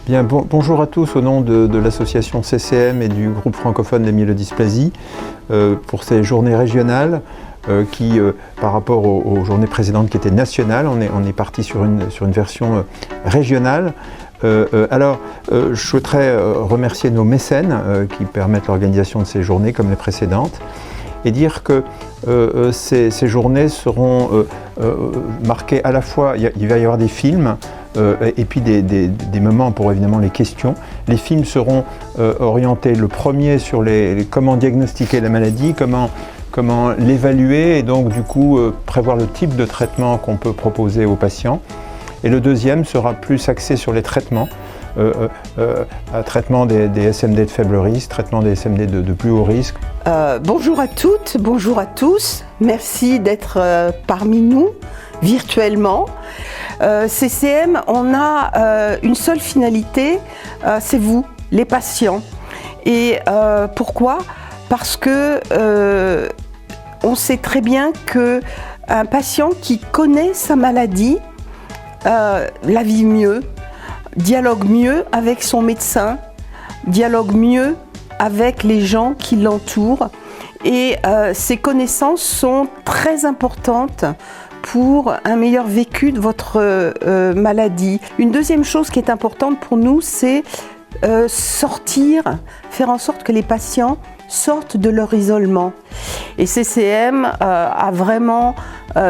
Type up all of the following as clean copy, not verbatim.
Bien, bonjour à tous au nom de l'association CCM et du groupe francophone des myélodysplasies pour ces journées régionales qui, par rapport aux journées précédentes qui étaient nationales, on est parti sur une version régionale. Je souhaiterais remercier nos mécènes qui permettent l'organisation de ces journées comme les précédentes et dire que ces journées seront marquées à la fois, il va y avoir des films et puis des moments pour évidemment les questions. Les films seront orientés, le premier sur comment diagnostiquer la maladie, comment l'évaluer et donc du coup prévoir le type de traitement qu'on peut proposer aux patients. Et le deuxième sera plus axé sur les traitements, traitement des SMD de faible risque, traitement des SMD de plus haut risque. Bonjour à toutes, bonjour à tous. Merci d'être parmi nous virtuellement. CCM, on a une seule finalité, c'est vous, les patients. Et pourquoi ? Parce que on sait très bien qu'un patient qui connaît sa maladie la vit mieux, dialogue mieux avec son médecin, dialogue mieux avec les gens qui l'entourent. Et ces connaissances sont très importantes pour un meilleur vécu de votre maladie. Une deuxième chose qui est importante pour nous, c'est sortir, faire en sorte que les patients sortent de leur isolement. Et CCM a vraiment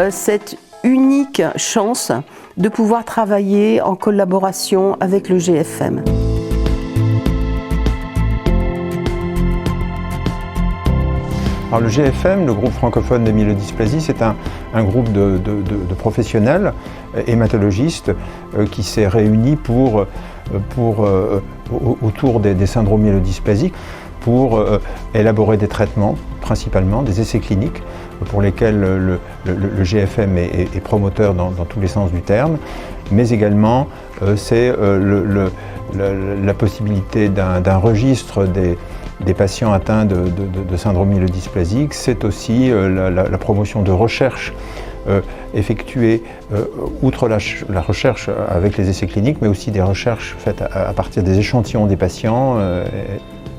cette unique chance de pouvoir travailler en collaboration avec le GFM. Alors le GFM, le groupe francophone des myélodysplasies, c'est un groupe de professionnels hématologistes qui s'est réuni autour des syndromes myélodysplasiques pour élaborer des traitements, principalement des essais cliniques, pour lesquels le GFM est promoteur dans tous les sens du terme, mais également c'est la possibilité d'un registre des patients atteints de syndrome myélodysplasique. C'est aussi la promotion de recherches effectuées outre la recherche avec les essais cliniques, mais aussi des recherches faites à partir des échantillons des patients.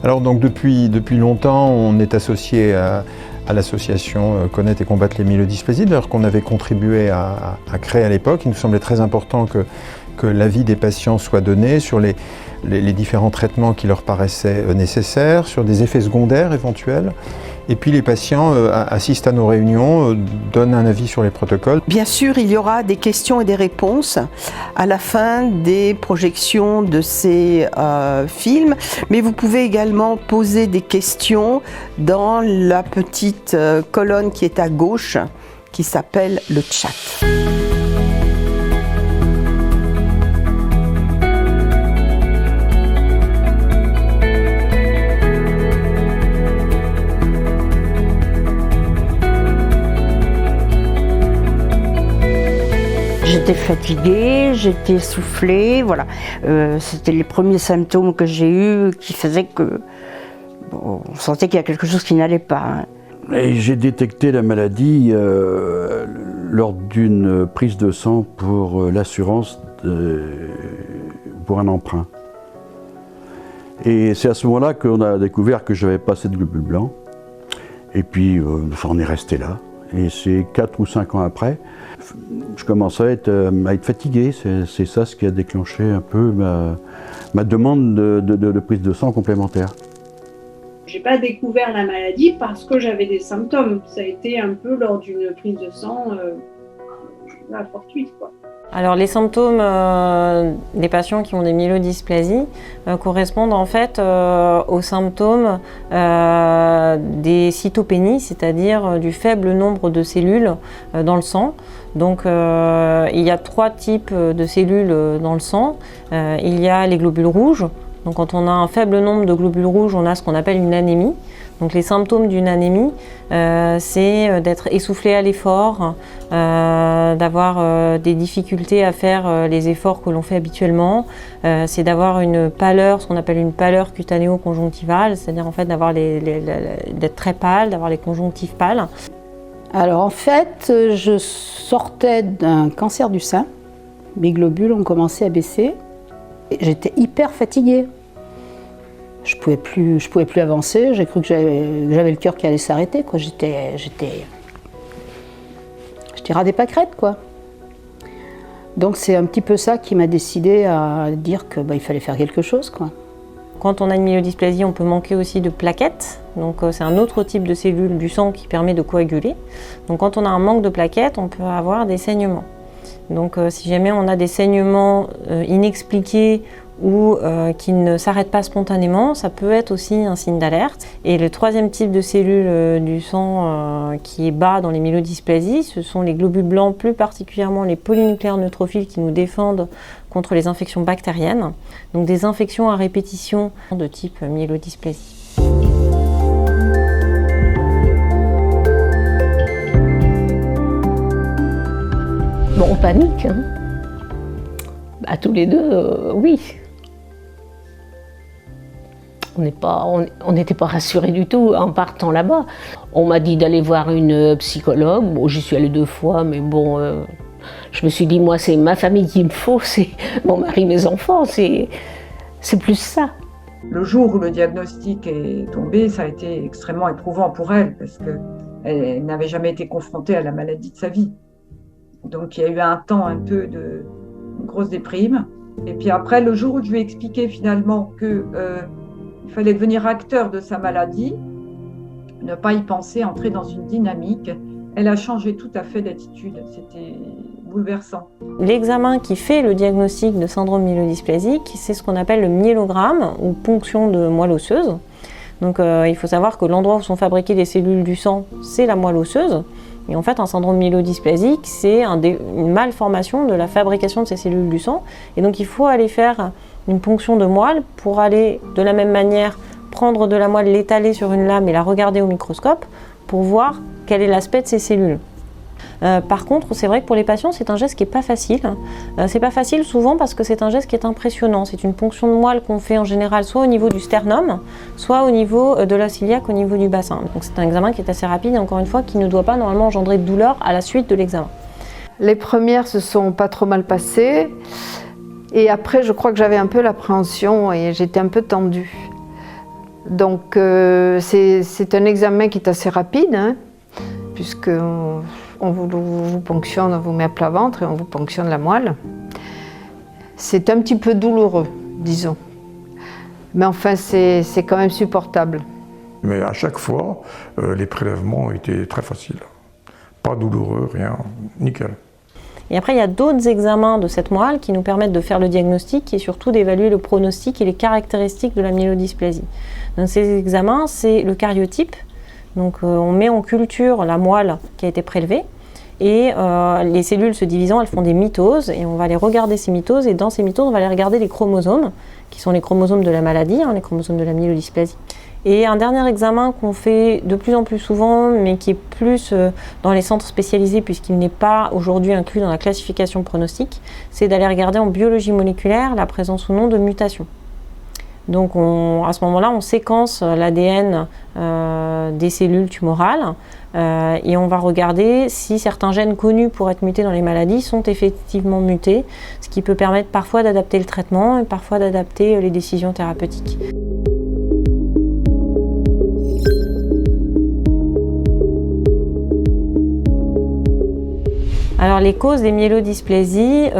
Alors donc depuis longtemps, on est associé à l'association Connaître et combattre les myélodysplasies, d'ailleurs qu'on avait contribué à créer à l'époque. Il nous semblait très important que l'avis des patients soit donné sur les différents traitements qui leur paraissaient nécessaires, sur des effets secondaires éventuels. Et puis les patients assistent à nos réunions, donnent un avis sur les protocoles. Bien sûr, il y aura des questions et des réponses à la fin des projections de ces films, mais vous pouvez également poser des questions dans la petite colonne qui est à gauche, qui s'appelle le chat. J'étais fatiguée, j'étais essoufflée, voilà. C'était les premiers symptômes que j'ai eus qui faisaient que on sentait qu'il y a quelque chose qui n'allait pas. Hein. Et j'ai détecté la maladie lors d'une prise de sang pour l'assurance pour un emprunt. Et c'est à ce moment-là qu'on a découvert que j'avais pas assez de globules blancs. Et puis on est resté là. Et c'est 4 ou 5 ans après, je commençais à être fatigué. C'est ça ce qui a déclenché un peu ma demande de prise de sang complémentaire. J'ai pas découvert la maladie parce que j'avais des symptômes. Ça a été un peu lors d'une prise de sang fortuite, quoi. Alors les symptômes des patients qui ont des myélodysplasies correspondent en fait aux symptômes des cytopénies, c'est-à-dire du faible nombre de cellules dans le sang. Donc il y a 3 types de cellules dans le sang. Il y a les globules rouges. Donc quand on a un faible nombre de globules rouges, on a ce qu'on appelle une anémie. Donc les symptômes d'une anémie, c'est d'être essoufflé à l'effort, d'avoir des difficultés à faire les efforts que l'on fait habituellement, c'est d'avoir une pâleur, ce qu'on appelle une pâleur cutanéo-conjonctivale, c'est-à-dire en fait d'être très pâle, d'avoir les conjonctives pâles. Alors en fait, je sortais d'un cancer du sein, mes globules ont commencé à baisser. j'étais hyper fatiguée. Je pouvais plus avancer, j'ai cru que j'avais le cœur qui allait s'arrêter, quoi. J'étais ras des pâquerettes, quoi. Donc c'est un petit peu ça qui m'a décidé à dire que il fallait faire quelque chose, quoi. Quand on a une myélodysplasie, on peut manquer aussi de plaquettes. Donc c'est un autre type de cellule du sang qui permet de coaguler. Donc quand on a un manque de plaquettes, on peut avoir des saignements. Donc si jamais on a des saignements inexpliqués ou qui ne s'arrêtent pas spontanément, ça peut être aussi un signe d'alerte. Et le troisième type de cellule du sang qui est bas dans les myélodysplasies, ce sont les globules blancs, plus particulièrement les polynucléaires neutrophiles qui nous défendent contre les infections bactériennes, donc des infections à répétition de type myélodysplasie. Bon, on panique, hein. Tous les deux, oui. On n'était pas rassurés du tout en partant là-bas. On m'a dit d'aller voir une psychologue. Bon, j'y suis allée 2 fois, mais bon, je me suis dit, moi, c'est ma famille qu'il me faut, c'est mon mari, mes enfants, c'est plus ça. Le jour où le diagnostic est tombé, ça a été extrêmement éprouvant pour elle, parce qu'elle n'avait jamais été confrontée à la maladie de sa vie. Donc il y a eu un temps un peu de grosse déprime. Et puis après, le jour où je lui ai expliqué finalement qu'il fallait devenir acteur de sa maladie, ne pas y penser, entrer dans une dynamique, elle a changé tout à fait d'attitude. C'était bouleversant. L'examen qui fait le diagnostic de syndrome myélodysplasique, c'est ce qu'on appelle le myélogramme ou ponction de moelle osseuse. Donc il faut savoir que l'endroit où sont fabriquées les cellules du sang, c'est la moelle osseuse. Et en fait, un syndrome myélodysplasique, c'est une malformation de la fabrication de ces cellules du sang. Et donc il faut aller faire une ponction de moelle pour aller de la même manière prendre de la moelle, l'étaler sur une lame et la regarder au microscope pour voir quel est l'aspect de ces cellules. Par contre, c'est vrai que pour les patients, c'est un geste qui n'est pas facile. C'est pas facile souvent parce que c'est un geste qui est impressionnant. C'est une ponction de moelle qu'on fait en général soit au niveau du sternum, soit au niveau de l'os iliaque, au niveau du bassin. Donc c'est un examen qui est assez rapide et encore une fois qui ne doit pas normalement engendrer de douleur à la suite de l'examen. Les premières se sont pas trop mal passées et après je crois que j'avais un peu l'appréhension et j'étais un peu tendue. Donc c'est un examen qui est assez rapide, hein, puisque on vous ponctionne, on vous met à plat ventre et on vous ponctionne la moelle. C'est un petit peu douloureux, disons. Mais enfin, c'est quand même supportable. Mais à chaque fois, les prélèvements étaient très faciles. Pas douloureux, rien, nickel. Et après, il y a d'autres examens de cette moelle qui nous permettent de faire le diagnostic et surtout d'évaluer le pronostic et les caractéristiques de la myélodysplasie. Donc ces examens, c'est le cariotype. Donc on met en culture la moelle qui a été prélevée et les cellules se divisant, elles font des mitoses et on va aller regarder ces mitoses et dans ces mitoses, on va aller regarder les chromosomes qui sont les chromosomes de la maladie, les chromosomes de la myélodysplasie. Et un dernier examen qu'on fait de plus en plus souvent, mais qui est plus dans les centres spécialisés puisqu'il n'est pas aujourd'hui inclus dans la classification pronostique, c'est d'aller regarder en biologie moléculaire la présence ou non de mutations. Donc à ce moment-là, on séquence l'ADN des cellules tumorales et on va regarder si certains gènes connus pour être mutés dans les maladies sont effectivement mutés, ce qui peut permettre parfois d'adapter le traitement et parfois d'adapter les décisions thérapeutiques. Alors les causes des myélodysplasies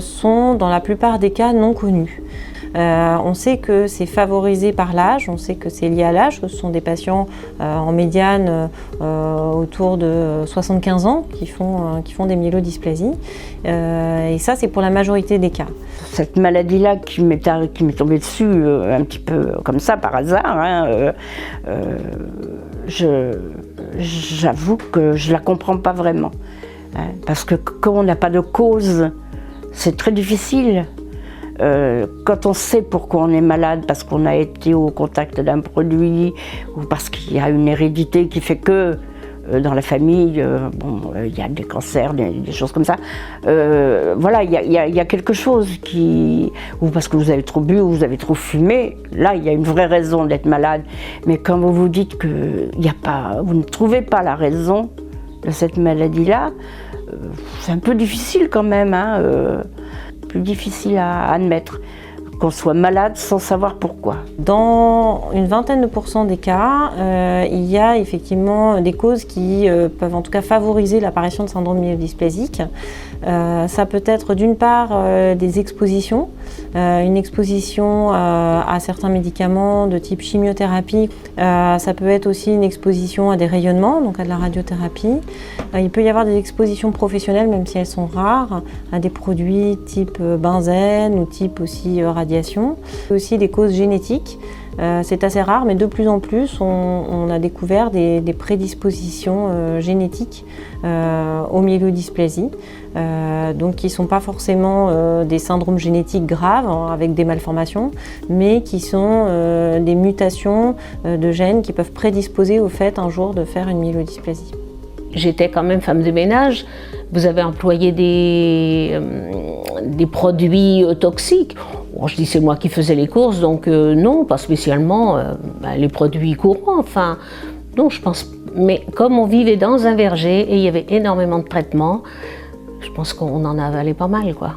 sont dans la plupart des cas non connues. On sait que c'est favorisé par l'âge, on sait que c'est lié à l'âge, ce sont des patients en médiane autour de 75 ans qui font des myélodysplasies. Et ça, c'est pour la majorité des cas. Cette maladie-là qui m'est tombée dessus un petit peu comme ça, par hasard, hein, j'avoue que je ne la comprends pas vraiment. Hein, parce que quand on n'a pas de cause, c'est très difficile. Quand on sait pourquoi on est malade, parce qu'on a été au contact d'un produit ou parce qu'il y a une hérédité qui fait que dans la famille, il y a des cancers, des choses comme ça. Voilà, il y a quelque chose ou parce que vous avez trop bu ou vous avez trop fumé, là il y a une vraie raison d'être malade. Mais quand vous vous dites que vous ne trouvez pas la raison de cette maladie-là, c'est un peu difficile quand même, hein, plus difficile à admettre. qu'on soit malade sans savoir pourquoi. Dans une vingtaine de pourcents des cas, il y a effectivement des causes qui peuvent en tout cas favoriser l'apparition de syndrome myélodysplasique. Ça peut être d'une part des expositions, une exposition à certains médicaments de type chimiothérapie. Ça peut être aussi une exposition à des rayonnements, donc à de la radiothérapie. Il peut y avoir des expositions professionnelles, même si elles sont rares, à des produits type benzène ou type aussi radiation. Aussi des causes génétiques. C'est assez rare, mais de plus en plus, on a découvert des prédispositions génétiques aux myélodysplasies, donc qui ne sont pas forcément des syndromes génétiques graves, avec des malformations, mais qui sont des mutations de gènes qui peuvent prédisposer au fait un jour de faire une myélodysplasie. J'étais quand même femme de ménage. Vous avez employé des produits toxiques. Bon, je dis c'est moi qui faisais les courses, donc non, pas spécialement les produits courants. Enfin, non, je pense. Mais comme on vivait dans un verger et il y avait énormément de traitements, je pense qu'on en avalait pas mal, quoi.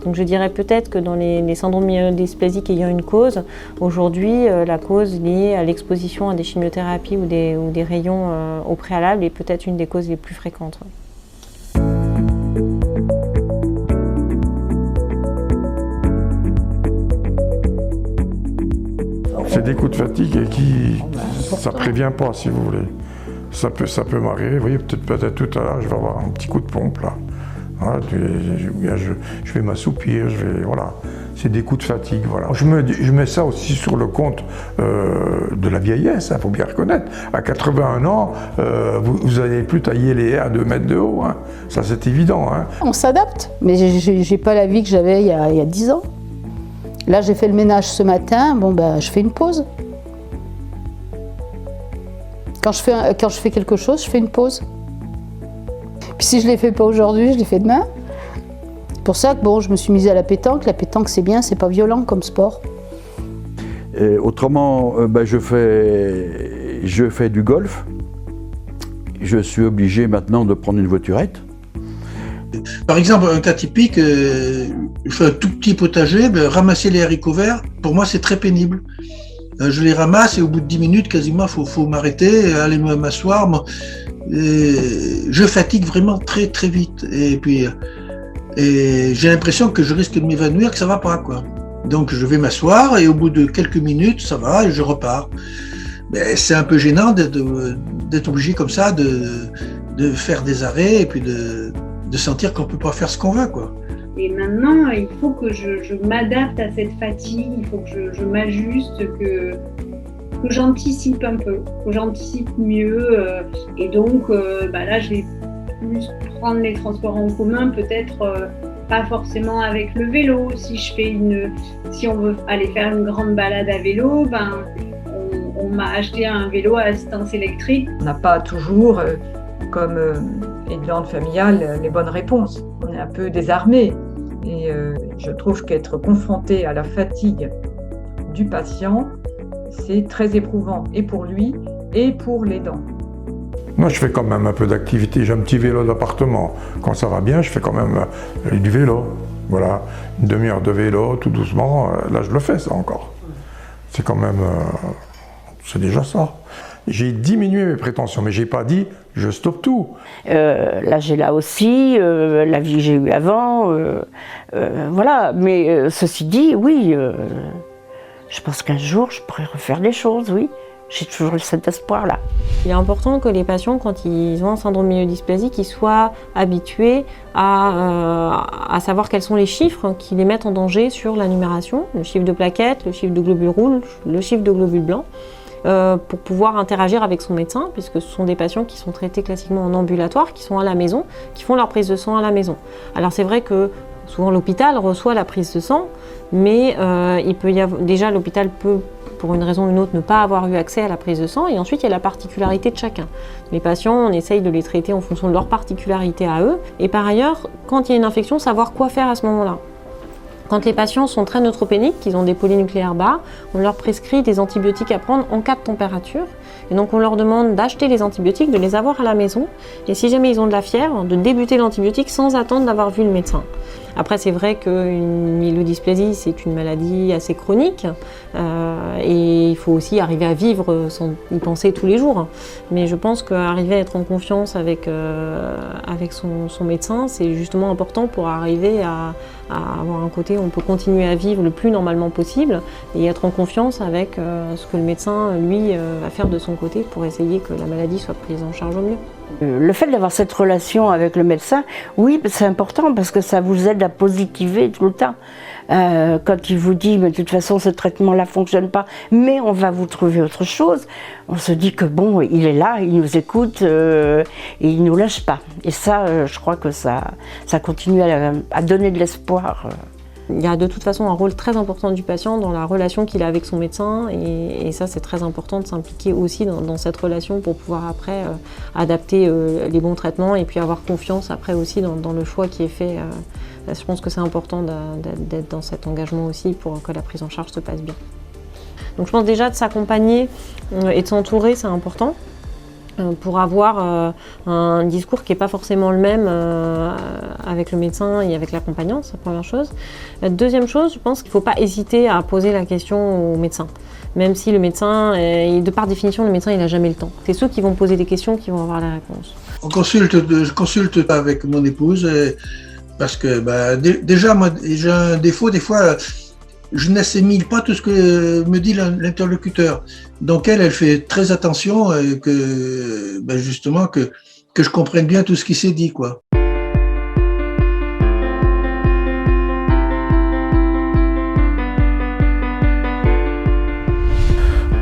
Donc je dirais peut-être que dans les syndromes myélodysplasiques ayant une cause, aujourd'hui la cause liée à l'exposition à des chimiothérapies ou des rayons au préalable est peut-être une des causes les plus fréquentes. C'est des coups de fatigue et ça prévient pas, si vous voulez. Ça peut m'arriver. Vous voyez, peut-être tout à l'heure, je vais avoir un petit coup de pompe là. Voilà, je vais m'assoupir, voilà. C'est des coups de fatigue, voilà. Je mets ça aussi sur le compte de la vieillesse, il faut bien reconnaître. À 81 ans, vous n'allez plus tailler les haies à 2 mètres de haut, hein. Ça c'est évident. Hein. On s'adapte, mais j'ai pas la vie que j'avais il y a 10 ans. Là, j'ai fait le ménage ce matin, bon ben, je fais une pause. Quand je fais quelque chose, je fais une pause. Puis si je ne les fais pas aujourd'hui, je les fais demain. C'est pour ça que bon, je me suis mise à la pétanque. La pétanque, c'est bien, c'est pas violent comme sport. Et autrement, je fais du golf. Je suis obligé maintenant de prendre une voiturette. Par exemple, un cas typique, je fais un tout petit potager, ramasser les haricots verts, pour moi c'est très pénible. Je les ramasse et au bout de 10 minutes, quasiment, faut m'arrêter, aller m'asseoir. Je fatigue vraiment très très vite. Et puis j'ai l'impression que je risque de m'évanouir, que ça va pas, quoi. Donc je vais m'asseoir et au bout de quelques minutes, ça va et je repars. Mais c'est un peu gênant d'être obligé comme ça de faire des arrêts et puis de sentir qu'on peut pas faire ce qu'on veut, quoi. Et maintenant, il faut que je m'adapte à cette fatigue, il faut que je m'ajuste, que j'anticipe un peu, que j'anticipe mieux. Et donc, là, je vais plus prendre les transports en commun, peut-être pas forcément avec le vélo. Si on veut aller faire une grande balade à vélo, on m'a acheté un vélo à assistance électrique. On n'a pas toujours, comme aidante familiale, les bonnes réponses. On est un peu désarmé. Et je trouve qu'être confronté à la fatigue du patient, c'est très éprouvant, et pour lui, et pour l'aidant. Moi, je fais quand même un peu d'activité. J'ai un petit vélo d'appartement. Quand ça va bien, je fais quand même du vélo. Voilà, une demi-heure de vélo, tout doucement. Là, je le fais, ça encore. C'est quand même... c'est déjà ça. J'ai diminué mes prétentions, mais j'ai pas dit je stoppe tout. Là j'ai là aussi, la vie que j'ai eue avant, voilà. Mais ceci dit, oui, je pense qu'un jour je pourrais refaire des choses, oui. J'ai toujours cet espoir-là. Il est important que les patients, quand ils ont un syndrome myélodysplasique, ils soient habitués à savoir quels sont les chiffres qui les mettent en danger sur la numération, le chiffre de plaquettes, le chiffre de globules rouges, le chiffre de globules blancs. Pour pouvoir interagir avec son médecin, puisque ce sont des patients qui sont traités classiquement en ambulatoire, qui sont à la maison, qui font leur prise de sang à la maison. Alors c'est vrai que souvent l'hôpital reçoit la prise de sang, mais il peut y avoir, déjà l'hôpital peut, pour une raison ou une autre, ne pas avoir eu accès à la prise de sang, et ensuite il y a la particularité de chacun. Les patients, on essaye de les traiter en fonction de leur particularité à eux, et par ailleurs, quand il y a une infection, savoir quoi faire à ce moment-là. Quand les patients sont très neutropéniques, qu'ils ont des polynucléaires bas, on leur prescrit des antibiotiques à prendre en cas de température. Et donc on leur demande d'acheter les antibiotiques, de les avoir à la maison. Et si jamais ils ont de la fièvre, de débuter l'antibiotique sans attendre d'avoir vu le médecin. Après, c'est vrai qu'une myélodysplasie, c'est une maladie assez chronique et il faut aussi arriver à vivre sans y penser tous les jours. Mais je pense qu'arriver à être en confiance avec son médecin, c'est justement important pour arriver à avoir un côté où on peut continuer à vivre le plus normalement possible et être en confiance avec ce que le médecin, lui, va faire de son côté pour essayer que la maladie soit prise en charge au mieux. Le fait d'avoir cette relation avec le médecin, oui, c'est important parce que ça vous aide à positiver tout le temps. Quand il vous dit, mais de toute façon, ce traitement-là ne fonctionne pas, mais on va vous trouver autre chose, on se dit que bon, il est là, il nous écoute et il ne nous lâche pas. Et ça, je crois que ça continue à donner de l'espoir. Il y a de toute façon un rôle très important du patient dans la relation qu'il a avec son médecin et ça c'est très important de s'impliquer aussi dans cette relation pour pouvoir après adapter les bons traitements et puis avoir confiance après aussi dans le choix qui est fait. Je pense que c'est important d'être dans cet engagement aussi pour que la prise en charge se passe bien. Donc je pense déjà de s'accompagner et de s'entourer, c'est important. Pour avoir un discours qui n'est pas forcément le même avec le médecin et avec l'accompagnant, c'est la première chose. La deuxième chose, je pense qu'il ne faut pas hésiter à poser la question au médecin. Même si le médecin, de par définition, le médecin il n'a jamais le temps. C'est ceux qui vont poser des questions qui vont avoir la réponse. Je consulte avec mon épouse parce que déjà, moi, j'ai un défaut, des fois, je n'assimile pas tout ce que me dit l'interlocuteur. Donc elle fait très attention que justement que je comprenne bien tout ce qui s'est dit, quoi.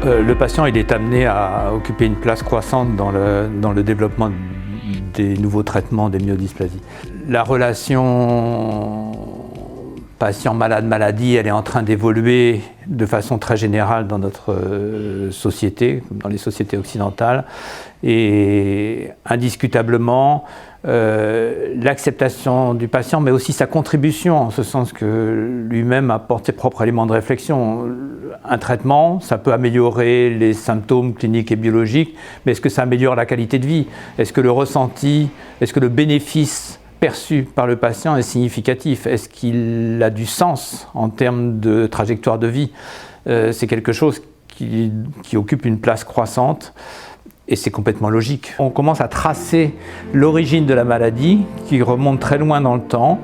Le patient il est amené à occuper une place croissante dans le développement des nouveaux traitements des myélodysplasies. La relation patient-malade-maladie, elle est en train d'évoluer de façon très générale dans notre société, dans les sociétés occidentales. Et indiscutablement, l'acceptation du patient, mais aussi sa contribution, en ce sens que lui-même apporte ses propres éléments de réflexion. Un traitement, ça peut améliorer les symptômes cliniques et biologiques, mais est-ce que ça améliore la qualité de vie? Est-ce que le ressenti, est-ce que le bénéfice perçu par le patient est significatif? Est-ce qu'il a du sens en termes de trajectoire de vie? C'est quelque chose qui occupe une place croissante et c'est complètement logique. On commence à tracer l'origine de la maladie qui remonte très loin dans le temps.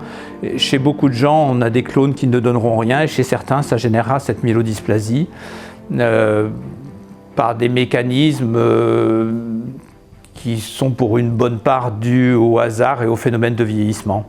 Chez beaucoup de gens, on a des clones qui ne donneront rien et chez certains, ça générera cette myélodysplasie par des mécanismes qui sont pour une bonne part dus au hasard et au phénomène de vieillissement.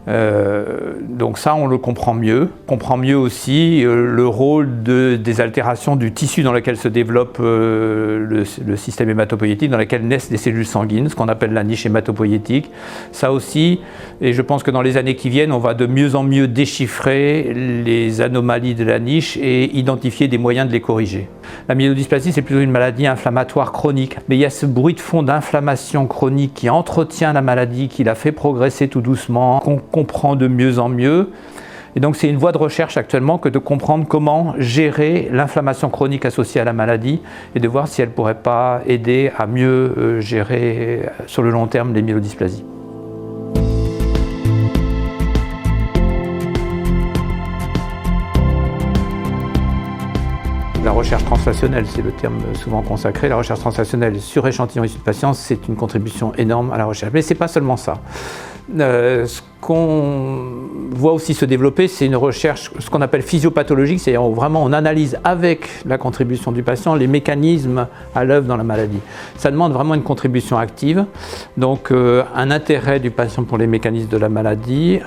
Donc ça, on le comprend mieux. On comprend mieux aussi le rôle des altérations du tissu dans lequel se développe le système hématopoïétique, dans lequel naissent des cellules sanguines, ce qu'on appelle la niche hématopoïétique. Ça aussi, et je pense que dans les années qui viennent, on va de mieux en mieux déchiffrer les anomalies de la niche et identifier des moyens de les corriger. La myélodysplasie, c'est plutôt une maladie inflammatoire chronique, mais il y a ce bruit de fond d'inflammation chronique qui entretient la maladie, qui la fait progresser tout doucement, qu'on comprend de mieux en mieux. Et donc c'est une voie de recherche actuellement que de comprendre comment gérer l'inflammation chronique associée à la maladie et de voir si elle ne pourrait pas aider à mieux gérer sur le long terme les myélodysplasies. La recherche translationnelle, c'est le terme souvent consacré. La recherche translationnelle sur échantillons issus de patients, c'est une contribution énorme à la recherche. Mais ce n'est pas seulement ça. Ce qu'on voit aussi se développer, c'est une recherche, ce qu'on appelle physiopathologique, c'est-à-dire vraiment on analyse avec la contribution du patient les mécanismes à l'œuvre dans la maladie. Ça demande vraiment une contribution active, donc un intérêt du patient pour les mécanismes de la maladie,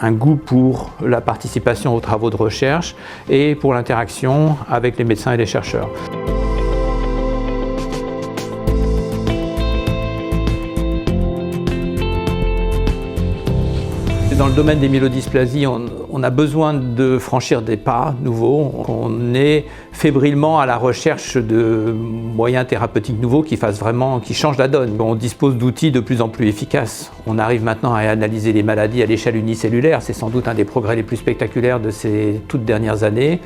un goût pour la participation aux travaux de recherche et pour l'interaction avec les médecins et les chercheurs. Dans le domaine des myélodysplasies, on a besoin de franchir des pas nouveaux. On est fébrilement à la recherche de moyens thérapeutiques nouveaux qui changent la donne. On dispose d'outils de plus en plus efficaces. On arrive maintenant à analyser les maladies à l'échelle unicellulaire. C'est sans doute un des progrès les plus spectaculaires de ces toutes dernières années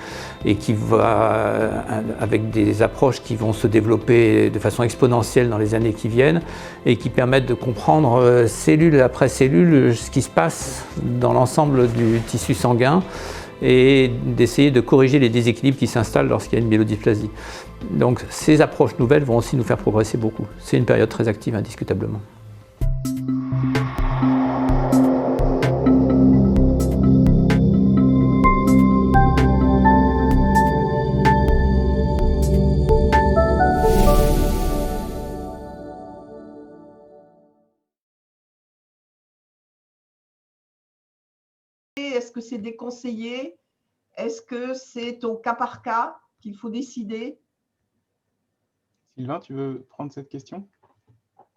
et qui va avec des approches qui vont se développer de façon exponentielle dans les années qui viennent et qui permettent de comprendre cellule après cellule ce qui se passe dans l'ensemble du tissu sanguin et d'essayer de corriger les déséquilibres qui s'installent lorsqu'il y a une myélodysplasie. Donc ces approches nouvelles vont aussi nous faire progresser beaucoup. C'est une période très active, indiscutablement. Est-ce que c'est déconseillé? Est-ce que c'est au cas par cas qu'il faut décider? Sylvain, tu veux prendre cette question?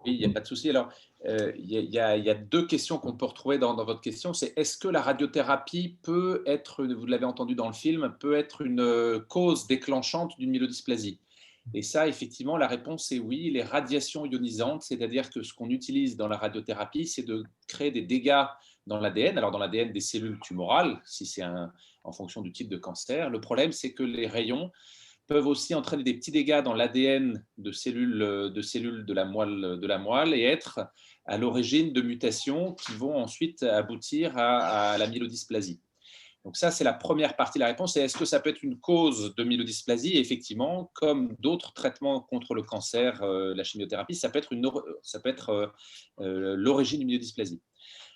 Oui, il n'y a pas de souci. Alors, il y a deux questions qu'on peut retrouver dans votre question. C'est est-ce que la radiothérapie peut être, vous l'avez entendu dans le film, peut être une cause déclenchante d'une myélodysplasie? Et ça, effectivement, la réponse est oui. Les radiations ionisantes, c'est-à-dire que ce qu'on utilise dans la radiothérapie, c'est de créer des dégâts dans l'ADN. Alors, dans l'ADN des cellules tumorales, si c'est en fonction du type de cancer. Le problème, c'est que les rayons peuvent aussi entraîner des petits dégâts dans l'ADN de cellules de la moelle et être à l'origine de mutations qui vont ensuite aboutir à la myélodysplasie. Donc ça, c'est la première partie de la réponse. Et est-ce que ça peut être une cause de myélodysplasie? Effectivement, comme d'autres traitements contre le cancer, la chimiothérapie, ça peut être l'origine d'une myélodysplasie.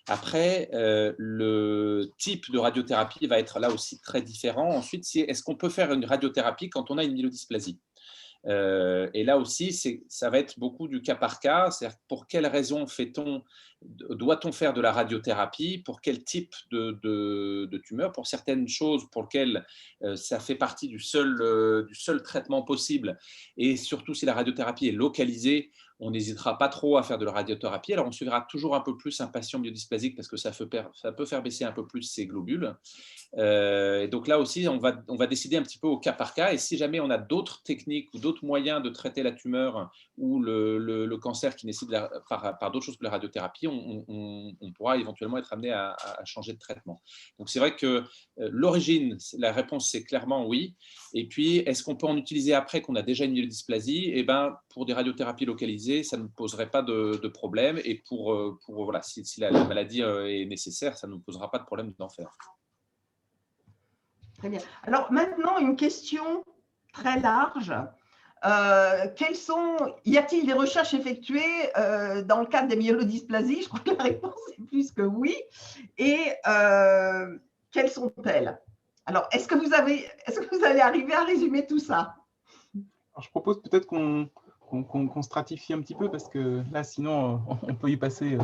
Après, le type de radiothérapie va être là aussi très différent. Ensuite, est-ce qu'on peut faire une radiothérapie quand on a une myélodysplasie? Et là aussi, ça va être beaucoup du cas par cas. C'est-à-dire pour quelles raisons doit-on faire de la radiothérapie? Pour quel type de tumeur? Pour certaines choses pour lesquelles ça fait partie du seul traitement possible. Et surtout, si la radiothérapie est localisée, on n'hésitera pas trop à faire de la radiothérapie. Alors, on suivra toujours un peu plus un patient myélodysplasique parce que ça peut faire baisser un peu plus ses globules. Et donc là aussi, on va décider un petit peu au cas par cas. Et si jamais on a d'autres techniques ou d'autres moyens de traiter la tumeur ou le cancer qui nécessite par d'autres choses que la radiothérapie, on pourra éventuellement être amené à changer de traitement. Donc c'est vrai que l'origine, la réponse c'est clairement oui. Et puis, est-ce qu'on peut en utiliser après qu'on a déjà une myélodysplasie? Eh ben, pour des radiothérapies localisées, ça ne poserait pas de problème. Et voilà, si la maladie est nécessaire, ça ne nous posera pas de problème d'en faire. Très bien. Alors maintenant, une question très large. Y a-t-il des recherches effectuées dans le cadre des myélodysplasies? Je crois que la réponse est plus que oui. Et quelles sont-elles? Alors, est-ce que vous allez arriver à résumer tout ça? Alors, je propose peut-être qu'on stratifie un petit peu parce que là, sinon, on peut y passer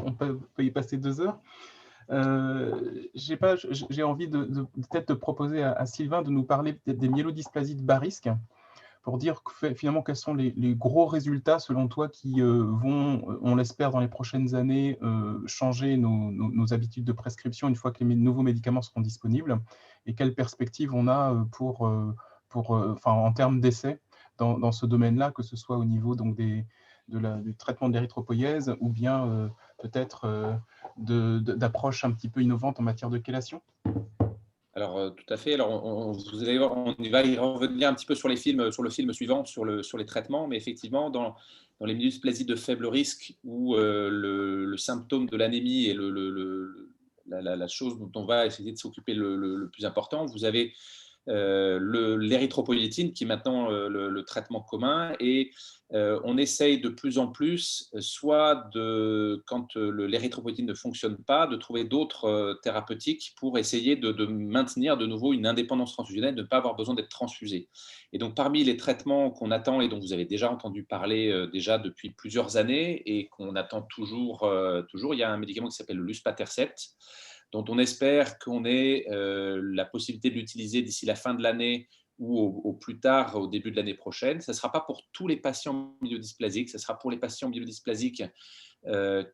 2 heures. J'ai envie peut-être de proposer à Sylvain de nous parler des myélodysplasies de bas risque pour dire finalement quels sont les gros résultats selon toi qui vont, on l'espère dans les prochaines années, changer nos habitudes de prescription une fois que les nouveaux médicaments seront disponibles et quelles perspectives on a en termes d'essais dans ce domaine-là, que ce soit au niveau donc du traitement de l'érythropoïèse ou bien peut-être d'approches un petit peu innovantes en matière de chélation? Alors, tout à fait. Alors, vous allez voir, on va y revenir un petit peu sur le film suivant, sur les traitements, mais effectivement, dans les myélodysplasies de faible risque où le symptôme de l'anémie est la chose dont on va essayer de s'occuper le plus important, vous avez l'érythropoïétine qui est maintenant le traitement commun et on essaye de plus en plus quand l'érythropoïétine ne fonctionne pas, de trouver d'autres thérapeutiques pour essayer de maintenir de nouveau une indépendance transfusionnelle, de ne pas avoir besoin d'être transfusé. Et donc parmi les traitements qu'on attend et dont vous avez déjà entendu parler déjà depuis plusieurs années et qu'on attend toujours, il y a un médicament qui s'appelle le luspatercept, dont on espère qu'on ait la possibilité de l'utiliser d'ici la fin de l'année ou au plus tard, au début de l'année prochaine. Ce ne sera pas pour tous les patients myélodysplasiques, ce sera pour les patients myélodysplasiques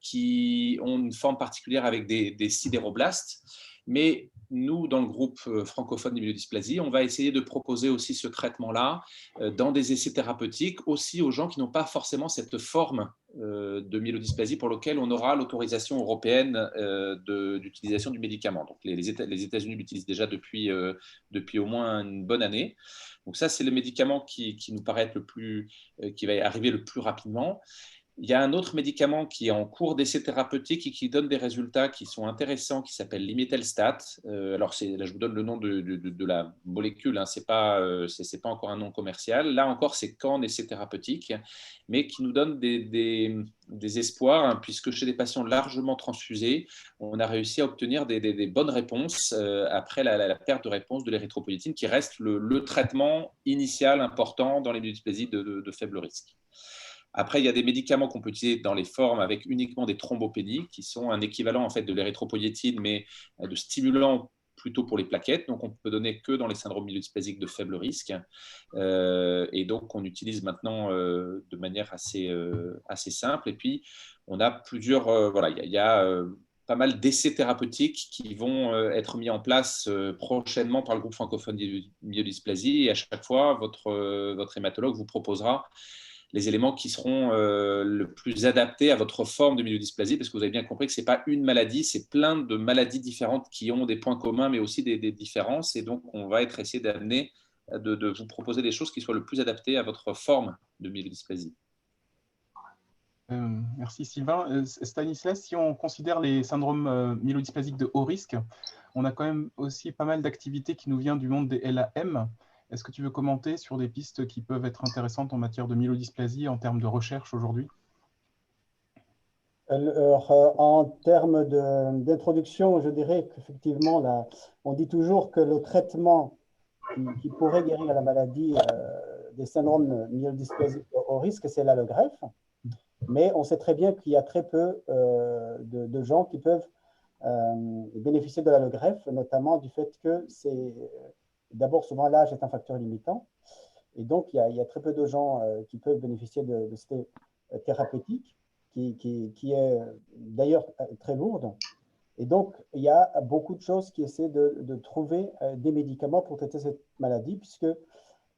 qui ont une forme particulière avec des sidéroblastes. Mais nous, dans le groupe francophone des myélodysplasies, on va essayer de proposer aussi ce traitement-là dans des essais thérapeutiques, aussi aux gens qui n'ont pas forcément cette forme de myélodysplasie pour lequel on aura l'autorisation européenne d'utilisation du médicament. Donc les États-Unis l'utilisent déjà depuis au moins une bonne année. Donc ça, c'est le médicament qui nous paraît être qui va arriver le plus rapidement. Il y a un autre médicament qui est en cours d'essai thérapeutique et qui donne des résultats qui sont intéressants, qui s'appelle l'imetelstat. Alors, là, je vous donne le nom de la molécule, hein. C'est pas encore un nom commercial. Là encore, c'est qu'en essai thérapeutique, mais qui nous donne des espoirs, hein, puisque chez des patients largement transfusés, on a réussi à obtenir des bonnes réponses après la perte de réponse de l'érythropoïétine, qui reste le traitement initial important dans les myélodysplasies de faible risque. Après, il y a des médicaments qu'on peut utiliser dans les formes avec uniquement des thrombopénies, qui sont un équivalent en fait de l'érythropoïétine, mais de stimulants plutôt pour les plaquettes. Donc, on peut donner que dans les syndromes myélodysplasiques de faible risque. Et donc, on utilise maintenant de manière assez simple. Et puis, on a plusieurs... voilà, il y a pas mal d'essais thérapeutiques qui vont être mis en place prochainement par le groupe francophone de myélodysplasie. Et à chaque fois, votre hématologue vous proposera les éléments qui seront le plus adaptés à votre forme de myélodysplasie, parce que vous avez bien compris que ce n'est pas une maladie, c'est plein de maladies différentes qui ont des points communs, mais aussi des différences. Et donc, on va essayer d'amener, de vous proposer des choses qui soient le plus adaptées à votre forme de myélodysplasie. Merci Sylvain. Stanislas, si on considère les syndromes myélodysplasiques de haut risque, on a quand même aussi pas mal d'activités qui nous viennent du monde des LAM. Est-ce que tu veux commenter sur des pistes qui peuvent être intéressantes en matière de myélodysplasie en termes de recherche aujourd'hui? En termes d'introduction, je dirais qu'effectivement, on dit toujours que le traitement qui pourrait guérir la maladie des syndromes myélodysplasiques au risque, c'est là le greffe. Mais on sait très bien qu'il y a très peu de gens qui peuvent bénéficier de l'allogreffe, notamment du fait que c'est... D'abord, souvent, l'âge est un facteur limitant. Et donc, il y a très peu de gens qui peuvent bénéficier de cette thérapeutique, qui est d'ailleurs très lourde. Et donc, il y a beaucoup de choses qui essaient de trouver des médicaments pour traiter cette maladie, puisque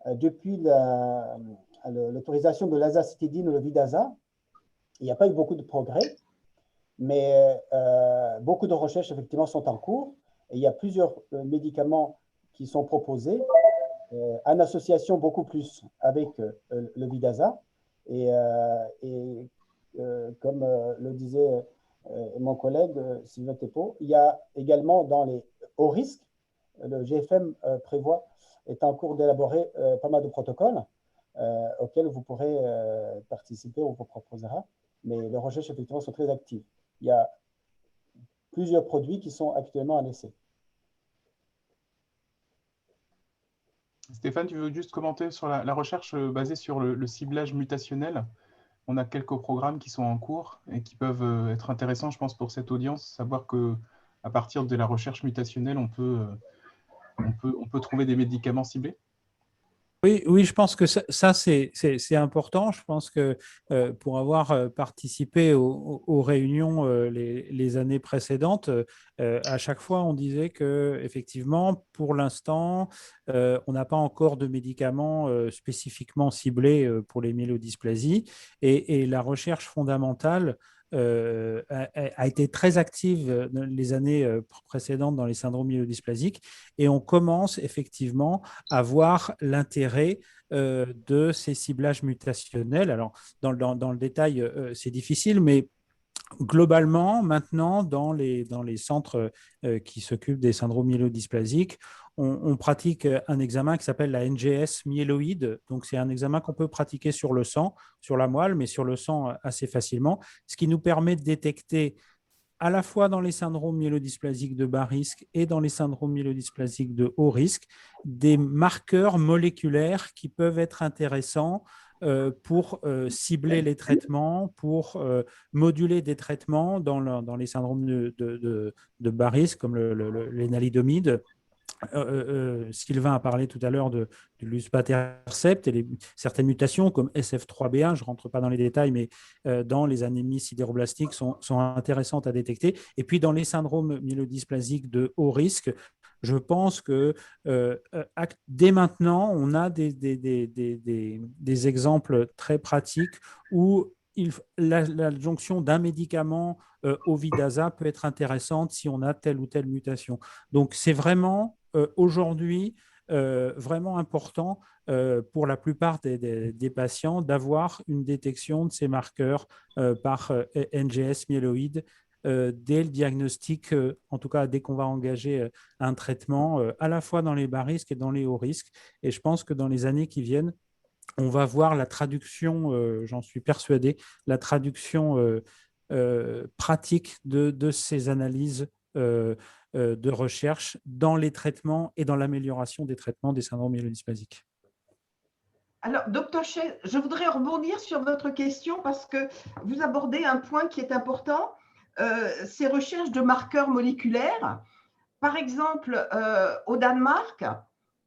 depuis l'autorisation de l'azacitidine ou le Vidaza, il n'y a pas eu beaucoup de progrès, mais beaucoup de recherches, effectivement, sont en cours. Et il y a plusieurs médicaments qui sont proposés en association beaucoup plus avec le Vidaza. Et comme le disait mon collègue Sylvain Thépaut, il y a également dans les hauts risques, le GFM est en cours d'élaborer pas mal de protocoles auxquels vous pourrez participer, on vous proposera. Mais les recherches, effectivement, sont très actives. Il y a plusieurs produits qui sont actuellement en essai. Stéphane, tu veux juste commenter sur la recherche basée sur le ciblage mutationnel? On a quelques programmes qui sont en cours et qui peuvent être intéressants, je pense, pour cette audience. Savoir qu'à partir de la recherche mutationnelle, on peut trouver des médicaments ciblés. Oui, je pense que ça c'est important. Je pense que pour avoir participé aux réunions les années précédentes, à chaque fois on disait que effectivement, pour l'instant, on n'a pas encore de médicaments spécifiquement ciblés pour les myélodysplasies, et la recherche fondamentale a été très active les années précédentes dans les syndromes myélodysplasiques, et on commence effectivement à voir l'intérêt de ces ciblages mutationnels. Alors, dans le détail, c'est difficile, mais globalement, maintenant, dans les centres qui s'occupent des syndromes myélodysplasiques, on pratique un examen qui s'appelle la NGS myéloïde. Donc, c'est un examen qu'on peut pratiquer sur le sang, sur la moelle, mais sur le sang assez facilement, ce qui nous permet de détecter à la fois dans les syndromes myélodysplasiques de bas risque et dans les syndromes myélodysplasiques de haut risque, des marqueurs moléculaires qui peuvent être intéressants pour cibler les traitements, pour moduler des traitements dans les syndromes de bas risque, comme les nalidomide. Sylvain a parlé tout à l'heure du luspatercept et certaines mutations comme SF3B1, je ne rentre pas dans les détails, mais dans les anémies sidéroblastiques sont intéressantes à détecter. Et puis dans les syndromes myélodysplasiques de haut risque, je pense que dès maintenant, on a des exemples très pratiques où l'adjonction d'un médicament au Vidaza peut être intéressante si on a telle ou telle mutation. Donc, c'est vraiment aujourd'hui vraiment important pour la plupart des patients d'avoir une détection de ces marqueurs par NGS myéloïde dès le diagnostic, en tout cas dès qu'on va engager un traitement, à la fois dans les bas risques et dans les hauts risques. Et je pense que dans les années qui viennent, on va voir la traduction, j'en suis persuadé, la traduction pratique de ces analyses de recherche dans les traitements et dans l'amélioration des traitements des syndromes myélodysplasiques. Alors, docteur Chaise, je voudrais rebondir sur votre question parce que vous abordez un point qui est important, ces recherches de marqueurs moléculaires. Par exemple, au Danemark,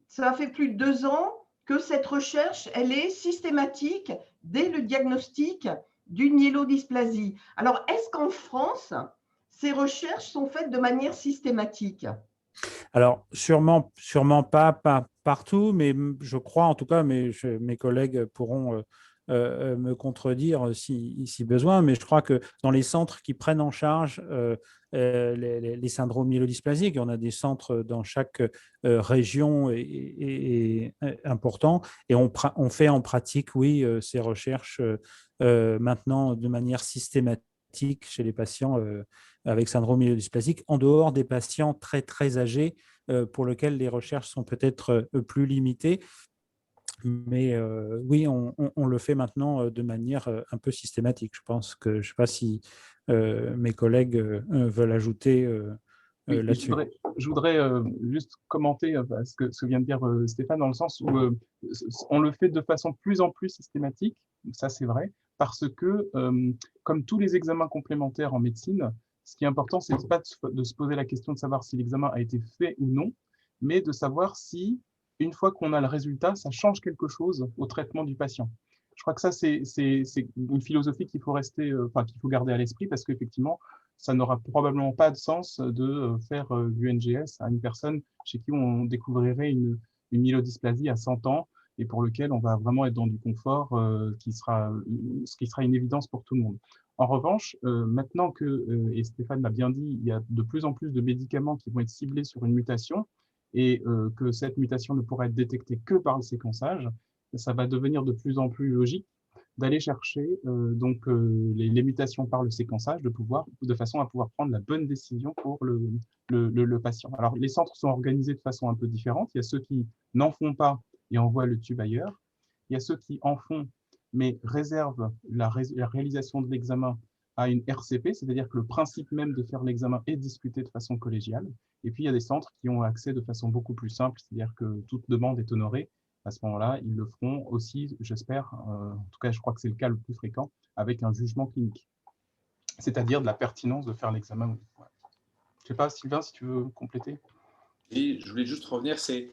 ça fait plus de 2 ans que cette recherche, elle est systématique dès le diagnostic d'une myélodysplasie. Alors, est-ce qu'en France, ces recherches sont faites de manière systématique? Alors, sûrement pas partout, mais je crois en tout cas, mais mes collègues pourront me contredire si besoin, mais je crois que dans les centres qui prennent en charge les syndromes myélodysplasiques, on a des centres dans chaque région et important, et on fait en pratique, oui, ces recherches maintenant de manière systématique chez les patients avec syndrome myélodysplasique, en dehors des patients très, très âgés pour lesquels les recherches sont peut-être plus limitées. Mais oui, on le fait maintenant de manière un peu systématique. Je pense que, je ne sais pas si mes collègues veulent ajouter Oui, là-dessus. je voudrais juste commenter ce que vient de dire Stéphane, dans le sens où on le fait de façon de plus en plus systématique, ça c'est vrai, parce que comme tous les examens complémentaires en médecine, ce qui est important, c'est pas de se poser la question de savoir si l'examen a été fait ou non, mais de savoir si, une fois qu'on a le résultat, ça change quelque chose au traitement du patient. Je crois que ça, c'est une philosophie qu'il faut qu'il faut garder à l'esprit, parce qu'effectivement, ça n'aura probablement pas de sens de faire du NGS à une personne chez qui on découvrirait une myélodysplasie à 100 ans et pour lequel on va vraiment être dans du confort ce qui sera une évidence pour tout le monde. En revanche, maintenant que, et Stéphane l'a bien dit, il y a de plus en plus de médicaments qui vont être ciblés sur une mutation et que cette mutation ne pourra être détectée que par le séquençage, ça va devenir de plus en plus logique d'aller chercher les mutations par le séquençage, de façon à pouvoir prendre la bonne décision pour le patient. Alors, les centres sont organisés de façon un peu différente. Il y a ceux qui n'en font pas et envoient le tube ailleurs. Il y a ceux qui en font, mais réservent la réalisation de l'examen à une RCP, c'est-à-dire que le principe même de faire l'examen est discuté de façon collégiale. Et puis, il y a des centres qui ont accès de façon beaucoup plus simple, c'est-à-dire que toute demande est honorée. À ce moment-là, ils le feront aussi, j'espère, en tout cas je crois que c'est le cas le plus fréquent, avec un jugement clinique, c'est-à-dire de la pertinence de faire l'examen. Ouais. Je ne sais pas, Sylvain, si tu veux compléter. Oui, je voulais juste revenir, c'est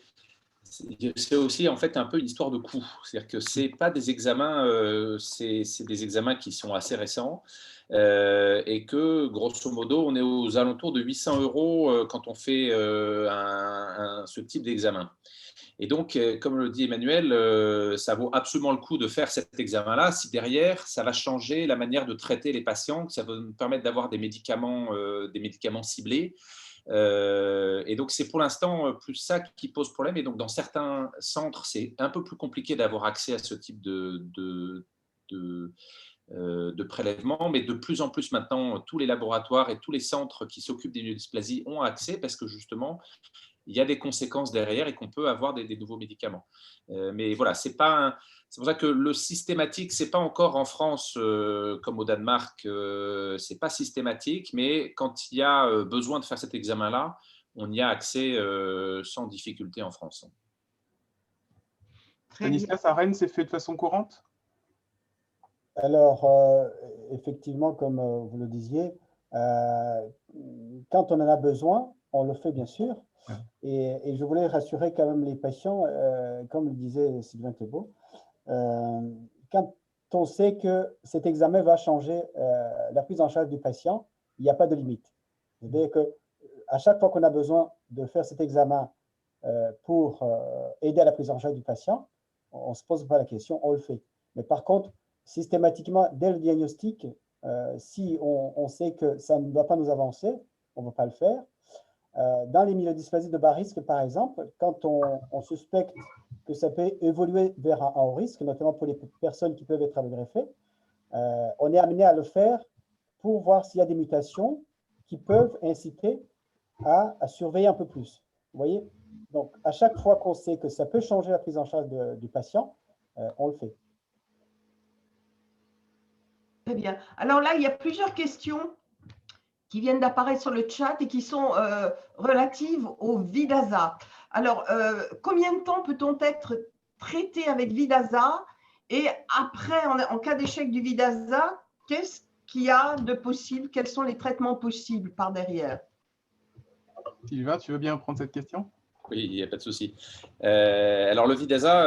aussi en fait un peu une histoire de coût. C'est-à-dire que c'est pas des examens, c'est des examens qui sont assez récents et que grosso modo on est aux alentours de 800 € quand on fait ce type d'examen. Et donc, comme le dit Emmanuel, ça vaut absolument le coup de faire cet examen-là si derrière, ça va changer la manière de traiter les patients, que ça va nous permettre d'avoir des médicaments ciblés. Et donc, c'est pour l'instant plus ça qui pose problème. Et donc, dans certains centres, c'est un peu plus compliqué d'avoir accès à ce type de prélèvement, mais de plus en plus maintenant, tous les laboratoires et tous les centres qui s'occupent des myélodysplasies ont accès parce que justement, il y a des conséquences derrière et qu'on peut avoir des nouveaux médicaments. Mais voilà, c'est pour ça que le systématique, c'est pas encore en France comme au Danemark, c'est pas systématique, mais quand il y a besoin de faire cet examen-là, on y a accès sans difficulté en France. Stanislas, à Rennes, c'est fait de façon courante? Alors, effectivement, comme vous le disiez, quand on en a besoin, on le fait bien sûr. Et je voulais rassurer quand même les patients, comme le disait Sylvain Thébault, quand on sait que cet examen va changer la prise en charge du patient, il n'y a pas de limite. C'est-à-dire qu'à chaque fois qu'on a besoin de faire cet examen pour aider à la prise en charge du patient, on ne se pose pas la question, on le fait. Mais par contre, systématiquement, dès le diagnostic, si on sait que ça ne doit pas nous avancer, on ne va pas le faire. Dans les myélodysplasies de bas risque, par exemple, quand on suspecte que ça peut évoluer vers un haut risque, notamment pour les personnes qui peuvent être avec greffé, on est amené à le faire pour voir s'il y a des mutations qui peuvent inciter à surveiller un peu plus. Vous voyez? Donc, à chaque fois qu'on sait que ça peut changer la prise en charge du patient, on le fait. Très bien. Alors là, il y a plusieurs questions qui viennent d'apparaître sur le chat et qui sont relatives au Vidaza. Alors, combien de temps peut-on être traité avec Vidaza? Et après, en cas d'échec du Vidaza, qu'est-ce qu'il y a de possible? Quels sont les traitements possibles par derrière? Sylvain, tu veux bien prendre cette question? Oui, il n'y a pas de souci. Alors, le Vidaza,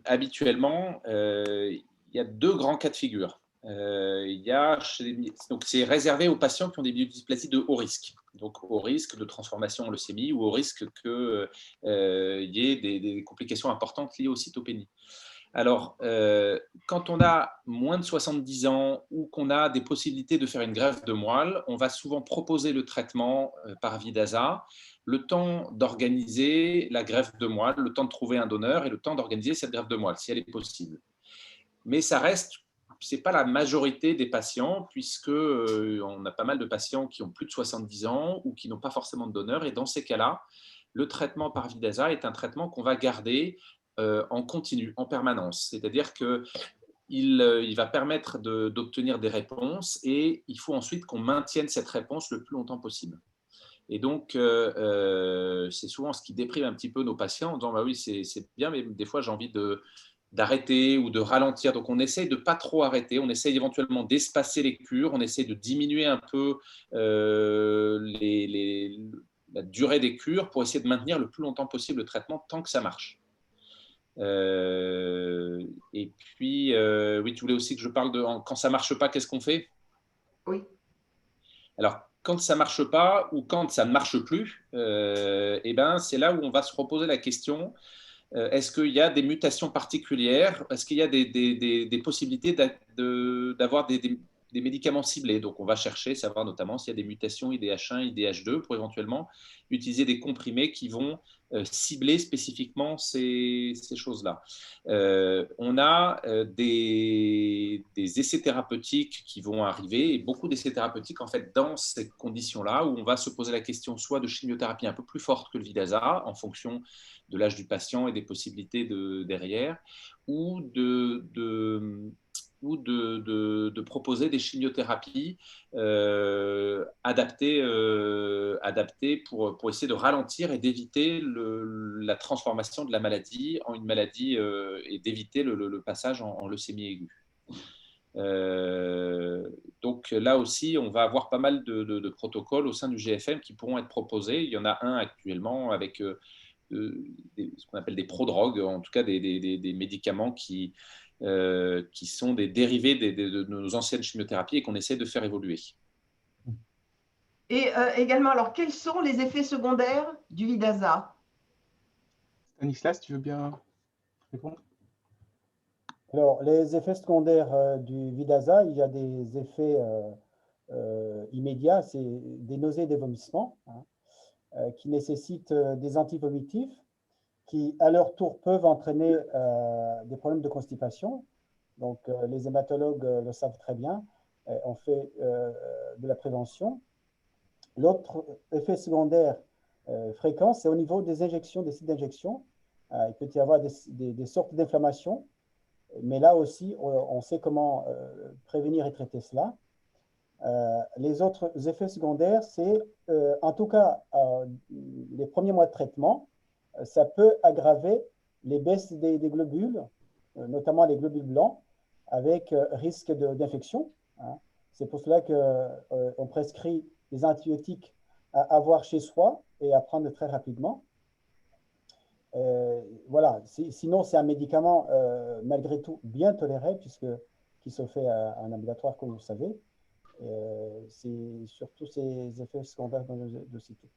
habituellement, il y a deux grands cas de figure. Donc, c'est réservé aux patients qui ont des myélodysplasies de haut risque. Donc, au risque de transformation en leucémie ou au risque qu'il y ait des complications importantes liées aux cytopénies. Alors, quand on a moins de 70 ans ou qu'on a des possibilités de faire une greffe de moelle, on va souvent proposer le traitement par Vidaza, le temps d'organiser la greffe de moelle, le temps de trouver un donneur et le temps d'organiser cette greffe de moelle, si elle est possible. Mais ça reste, ce n'est pas la majorité des patients, puisque on a pas mal de patients qui ont plus de 70 ans ou qui n'ont pas forcément de donneur. Et dans ces cas-là, le traitement par Vidaza est un traitement qu'on va garder en continu, en permanence. C'est-à-dire qu'il va permettre d'obtenir des réponses et il faut ensuite qu'on maintienne cette réponse le plus longtemps possible. Et donc, c'est souvent ce qui déprime un petit peu nos patients en disant bah oui, c'est bien, mais des fois, j'ai envie d'arrêter ou de ralentir. Donc, on essaye de ne pas trop arrêter. On essaye éventuellement d'espacer les cures. On essaye de diminuer un peu la durée des cures pour essayer de maintenir le plus longtemps possible le traitement tant que ça marche. Et puis, oui, tu voulais aussi que je parle de quand ça ne marche pas, qu'est-ce qu'on fait? Oui. Alors, quand ça ne marche pas ou quand ça ne marche plus, eh ben, c'est là où on va se reposer la question, est-ce qu'il y a des mutations particulières? Est-ce qu'il y a des possibilités d'avoir des médicaments ciblés? Donc, on va chercher, savoir notamment s'il y a des mutations IDH1, IDH2 pour éventuellement utiliser des comprimés qui vont cibler spécifiquement ces choses-là. On a des essais thérapeutiques qui vont arriver, et beaucoup d'essais thérapeutiques en fait dans ces conditions-là où on va se poser la question soit de chimiothérapie un peu plus forte que le Vidaza en fonction de l'âge du patient et des possibilités derrière, ou de proposer des chimiothérapies adaptées pour essayer de ralentir et d'éviter la transformation de la maladie en une maladie et d'éviter le passage en leucémie aiguë. Donc là aussi, on va avoir pas mal de protocoles au sein du GFM qui pourront être proposés. Il y en a un actuellement avec ce qu'on appelle des prodrogues, en tout cas des médicaments qui sont des dérivés de nos anciennes chimiothérapies et qu'on essaie de faire évoluer. Et également, alors, quels sont les effets secondaires du Vidaza? Stanislas, tu veux bien répondre? Alors, les effets secondaires du Vidaza, il y a des effets immédiats, c'est des nausées et des vomissements, qui nécessitent des antivomitifs, qui à leur tour peuvent entraîner des problèmes de constipation. Donc les hématologues le savent très bien, on fait de la prévention. L'autre effet secondaire fréquent, c'est au niveau des injections, des sites d'injection. Il peut y avoir des sortes d'inflammations, mais là aussi, on sait comment prévenir et traiter cela. Les autres effets secondaires, c'est en tout cas les premiers mois de traitement, ça peut aggraver les baisses des globules, notamment les globules blancs, avec risque d'infection. C'est pour cela qu'on prescrit des antibiotiques à avoir chez soi et à prendre très rapidement. Voilà. Sinon, c'est un médicament malgré tout bien toléré qui se fait en ambulatoire, comme vous le savez. C'est surtout ces effets secondaires dont je citais.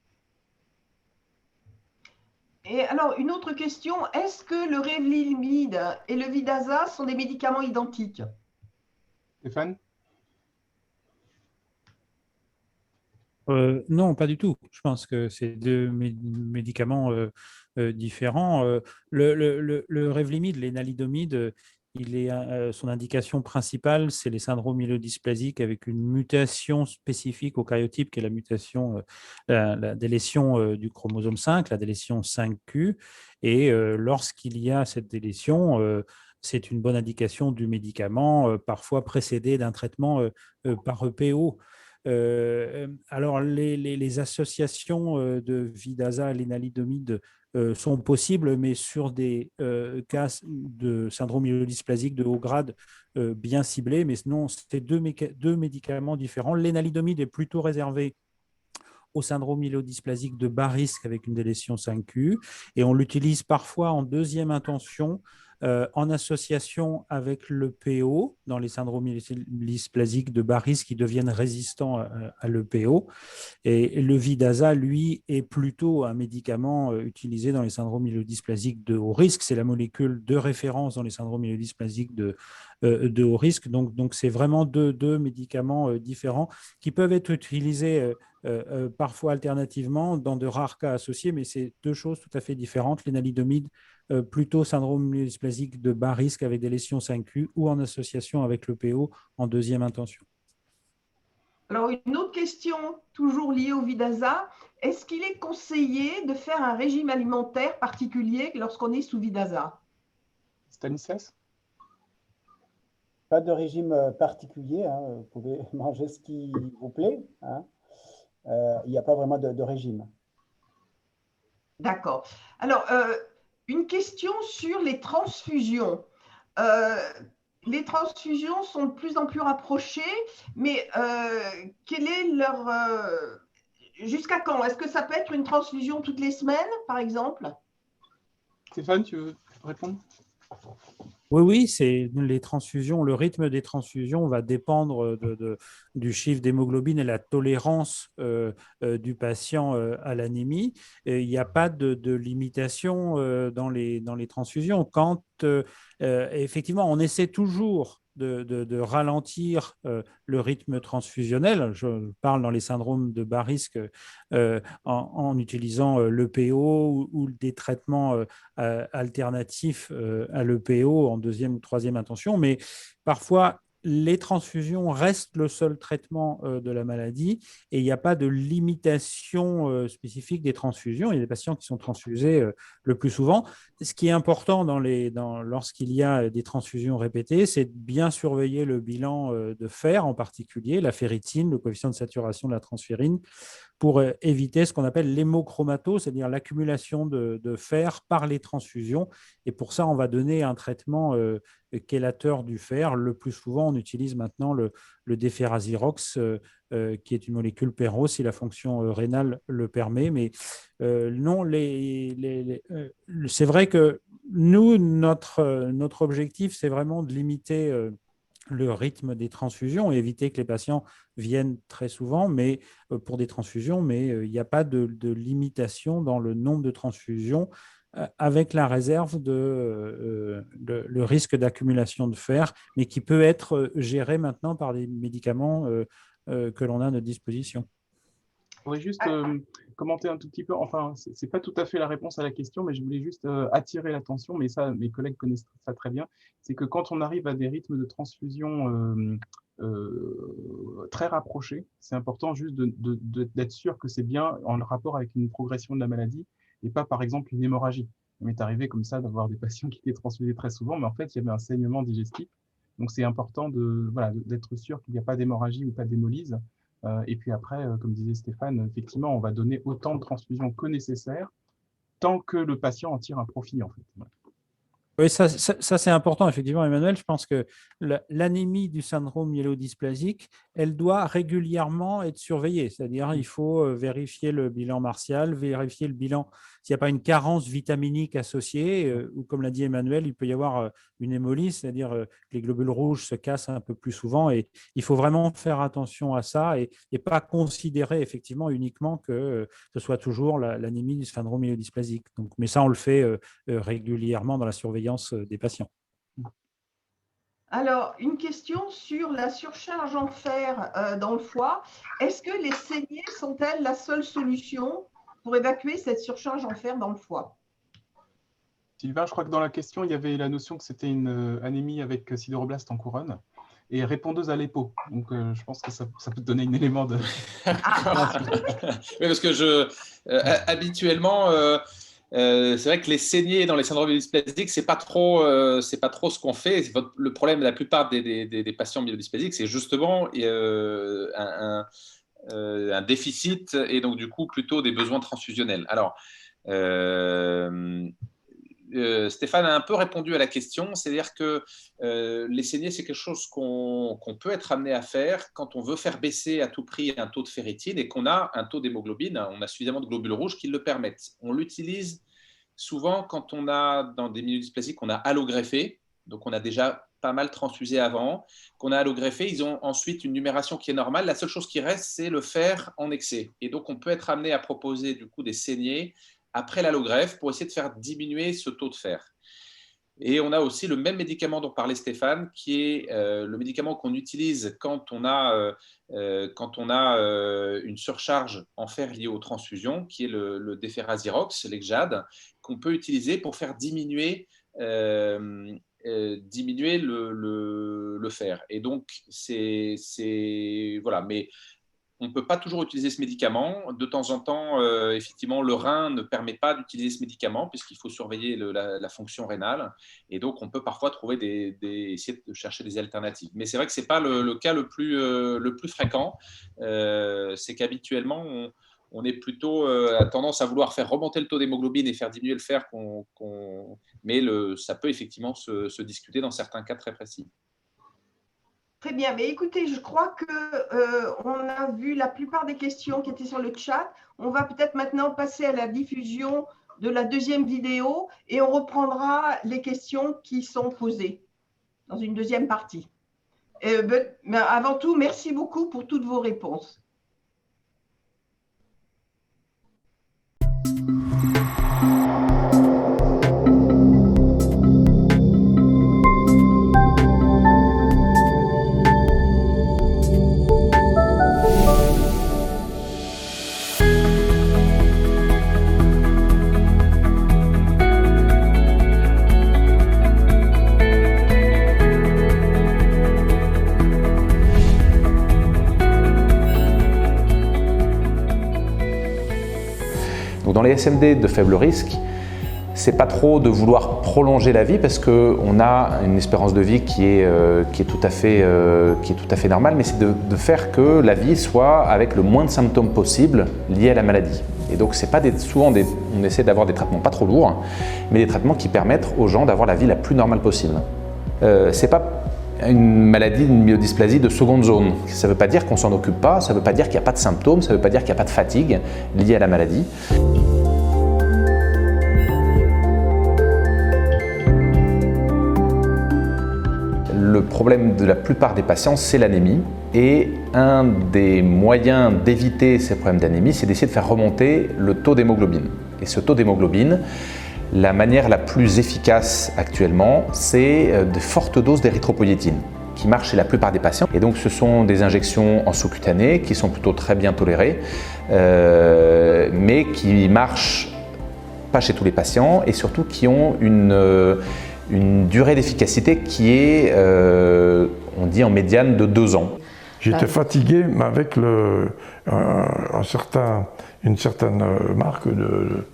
Et alors, une autre question, est-ce que le Revlimid et le Vidaza sont des médicaments identiques? Stéphane? Non, pas du tout. Je pense que c'est deux médicaments différents. Le Revlimid, l'énalidomide, son indication principale, c'est les syndromes myélodysplasiques avec une mutation spécifique au karyotype, qui est la mutation, la délétion du chromosome 5, la délétion 5q. Et lorsqu'il y a cette délétion, c'est une bonne indication du médicament, parfois précédé d'un traitement par EPO. Alors, les associations de Vidaza et l'énalidomide sont possibles, mais sur des cas de syndrome myélodysplasique de haut grade bien ciblés. Mais sinon, c'est deux médicaments différents. L'énalidomide est plutôt réservé au syndrome myélodysplasique de bas risque avec une délétion 5q, et on l'utilise parfois en deuxième intention en association avec le PO dans les syndromes myélodysplasiques de bas risque qui deviennent résistants à l'EPO. Et le Vidaza, lui, est plutôt un médicament utilisé dans les syndromes myélodysplasiques de haut risque. C'est la molécule de référence dans les syndromes myélodysplasiques de haut risque. Donc c'est vraiment deux médicaments différents qui peuvent être utilisés parfois alternativement dans de rares cas associés, mais c'est deux choses tout à fait différentes. L'énalidomide, plutôt syndrome myélodysplasique de bas risque avec des lésions 5q, ou en association avec le PO en deuxième intention. Alors, une autre question, toujours liée au Vidaza. Est-ce qu'il est conseillé de faire un régime alimentaire particulier lorsqu'on est sous Vidaza? Stanislas? Pas de régime particulier, hein. Vous pouvez manger ce qui vous plaît, hein. Il n'y a pas vraiment de régime. D'accord. Alors, une question sur les transfusions. Les transfusions sont de plus en plus rapprochées, mais quel est leur... jusqu'à quand? Est-ce que ça peut être une transfusion toutes les semaines, par exemple? Stéphane, tu veux répondre? Oui, c'est les transfusions. Le rythme des transfusions va dépendre du chiffre d'hémoglobine et la tolérance du patient à l'anémie. Il n'y a pas de limitation dans les transfusions. Quand effectivement, on essaie toujours de ralentir le rythme transfusionnel. Je parle dans les syndromes de bas risque en utilisant l'EPO ou des traitements alternatifs à l'EPO en deuxième ou troisième intention, mais parfois les transfusions restent le seul traitement de la maladie et il n'y a pas de limitation spécifique des transfusions. Il y a des patients qui sont transfusés le plus souvent. Ce qui est important lorsqu'il y a des transfusions répétées, c'est de bien surveiller le bilan de fer, en particulier la ferritine, le coefficient de saturation de la transférine, pour éviter ce qu'on appelle l'hémochromatose, c'est-à-dire l'accumulation de fer par les transfusions. Et pour ça, on va donner un traitement chélateur du fer. Le plus souvent, on utilise maintenant le déferazirox, qui est une molécule PERO, si la fonction rénale le permet. Mais non, c'est vrai que nous, notre objectif, c'est vraiment de limiter le rythme des transfusions et éviter que les patients viennent très souvent mais pour des transfusions, mais il n'y a pas de limitation dans le nombre de transfusions, avec la réserve le risque d'accumulation de fer, mais qui peut être géré maintenant par des médicaments que l'on a à notre disposition. Je voudrais juste commenter un tout petit peu, enfin, c'est pas tout à fait la réponse à la question, mais je voulais juste attirer l'attention, mais ça, mes collègues connaissent ça très bien, c'est que quand on arrive à des rythmes de transfusion très rapprochés, c'est important juste d'être sûr que c'est bien en rapport avec une progression de la maladie et pas, par exemple, une hémorragie. Il m'est arrivé comme ça d'avoir des patients qui étaient transfusés très souvent, mais en fait, il y avait un saignement digestif. Donc, c'est important d'être sûr qu'il n'y a pas d'hémorragie ou pas d'hémolyse. Et puis après, comme disait Stéphane, effectivement, on va donner autant de transfusions que nécessaire tant que le patient en tire un profit, en fait. Voilà. Oui, ça c'est important, effectivement, Emmanuel. Je pense que l'anémie du syndrome myélodysplasique, elle doit régulièrement être surveillée. C'est-à-dire, il faut vérifier le bilan martial, vérifier le bilan s'il n'y a pas une carence vitaminique associée, ou comme l'a dit Emmanuel, il peut y avoir une hémolyse, c'est-à-dire que les globules rouges se cassent un peu plus souvent. Et il faut vraiment faire attention à ça et pas considérer effectivement uniquement que ce soit toujours l'anémie du syndrome myélodysplasique. Mais ça, on le fait régulièrement dans la surveillance des patients. Alors, une question sur la surcharge en fer dans le foie. Est-ce que les saignées sont-elles la seule solution pour évacuer cette surcharge en fer dans le foie? Sylvain, je crois que dans la question, il y avait la notion que c'était une anémie avec sideroblaste en couronne et répondeuse à l'EPO. Donc, je pense que ça peut te donner un élément de... Oui, parce que habituellement, c'est vrai que les saignées dans les syndromes myélodysplasiques, c'est pas trop ce qu'on fait. Le problème de la plupart des patients myélodysplasiques, c'est justement un déficit et donc du coup plutôt des besoins transfusionnels. Alors, Stéphane a un peu répondu à la question, c'est-à-dire que les saignées, c'est quelque chose qu'on peut être amené à faire quand on veut faire baisser à tout prix un taux de ferritine et qu'on a un taux d'hémoglobine, on a suffisamment de globules rouges qui le permettent. On l'utilise souvent quand on a, dans des myélodysplasiques, on a allogreffé, donc on a déjà pas mal transfusé avant, qu'on a allogreffé, ils ont ensuite une numération qui est normale. La seule chose qui reste, c'est le fer en excès. Et donc, on peut être amené à proposer du coup des saignées après l'allogreffe pour essayer de faire diminuer ce taux de fer. Et on a aussi le même médicament dont parlait Stéphane, qui est le médicament qu'on utilise quand on a une surcharge en fer liée aux transfusions, qui est le déferazirox, l'Exjade, qu'on peut utiliser pour faire diminuer le fer. Et donc, voilà, mais on ne peut pas toujours utiliser ce médicament. De temps en temps, effectivement, le rein ne permet pas d'utiliser ce médicament puisqu'il faut surveiller la fonction rénale. Et donc, on peut parfois trouver essayer de chercher des alternatives. Mais c'est vrai que ce n'est pas le cas le plus fréquent. C'est qu'habituellement, on est plutôt à tendance à vouloir faire remonter le taux d'hémoglobine et faire diminuer le fer. Mais ça peut effectivement se discuter dans certains cas très précis. Très bien, mais écoutez, je crois qu'on a vu la plupart des questions qui étaient sur le chat. On va peut-être maintenant passer à la diffusion de la deuxième vidéo et on reprendra les questions qui sont posées dans une deuxième partie. Mais avant tout, merci beaucoup pour toutes vos réponses. Dans les SMD de faible risque, c'est pas trop de vouloir prolonger la vie parce qu'on a une espérance de vie qui est tout à fait normale, mais c'est de faire que la vie soit avec le moins de symptômes possible liés à la maladie. Et donc c'est pas souvent on essaie d'avoir des traitements pas trop lourds, mais des traitements qui permettent aux gens d'avoir la vie la plus normale possible. C'est pas une maladie, une myélodysplasie de seconde zone. Ça ne veut pas dire qu'on ne s'en occupe pas, ça ne veut pas dire qu'il n'y a pas de symptômes, ça ne veut pas dire qu'il n'y a pas de fatigue liée à la maladie. Le problème de la plupart des patients, c'est l'anémie. Et un des moyens d'éviter ces problèmes d'anémie, c'est d'essayer de faire remonter le taux d'hémoglobine. Et ce taux d'hémoglobine, la manière la plus efficace actuellement, c'est de fortes doses d'érythropoïétine qui marchent chez la plupart des patients. Et donc ce sont des injections en sous-cutané qui sont plutôt très bien tolérées, mais qui marchent pas chez tous les patients et surtout qui ont une durée d'efficacité qui est, on dit en médiane, de 2 ans. J'étais fatigué, mais avec une certaine marque de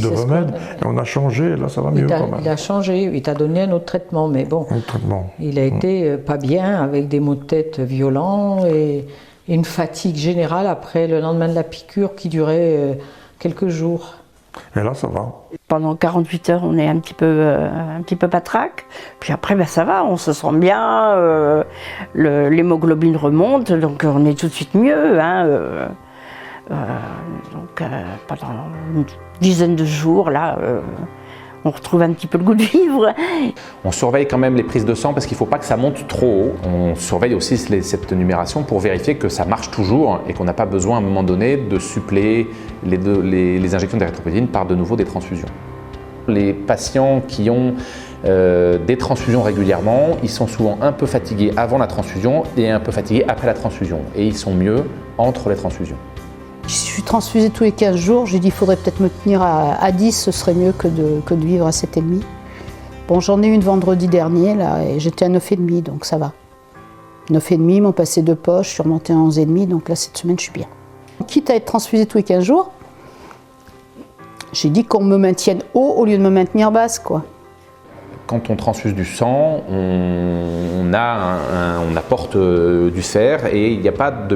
remède. Et on a changé, là ça va mieux quand même. Il a changé, il t'a donné un autre traitement, mais bon, il a été pas bien, avec des maux de tête violents et une fatigue générale après le lendemain de la piqûre qui durait quelques jours. Et là, ça va. Pendant 48 heures, on est un petit peu patraque. Puis après, ben, ça va, on se sent bien, l'hémoglobine remonte, donc on est tout de suite mieux. Hein, donc pendant une dizaine de jours, là, on retrouve un petit peu le goût de vivre. On surveille quand même les prises de sang parce qu'il ne faut pas que ça monte trop haut. On surveille aussi cette numération pour vérifier que ça marche toujours et qu'on n'a pas besoin à un moment donné de suppléer les injections d'érythropoïétine par de nouveau des transfusions. Les patients qui ont des transfusions régulièrement. Ils sont souvent un peu fatigués avant la transfusion et un peu fatigués après la transfusion. Et ils sont mieux entre les transfusions. Je suis transfusée tous les 15 jours. J'ai dit il faudrait peut-être me tenir à 10, ce serait mieux que de vivre à 7,5. Bon, j'en ai une vendredi dernier, là, et j'étais à 9,5, donc ça va. 9,5, ils m'ont passé 2 poches, je suis remontée à 11,5, donc là, cette semaine, je suis bien. Quitte à être transfusée tous les 15 jours, j'ai dit qu'on me maintienne haut au lieu de me maintenir basse, quoi. Quand on transfuse du sang, on apporte du fer et il n'y a pas de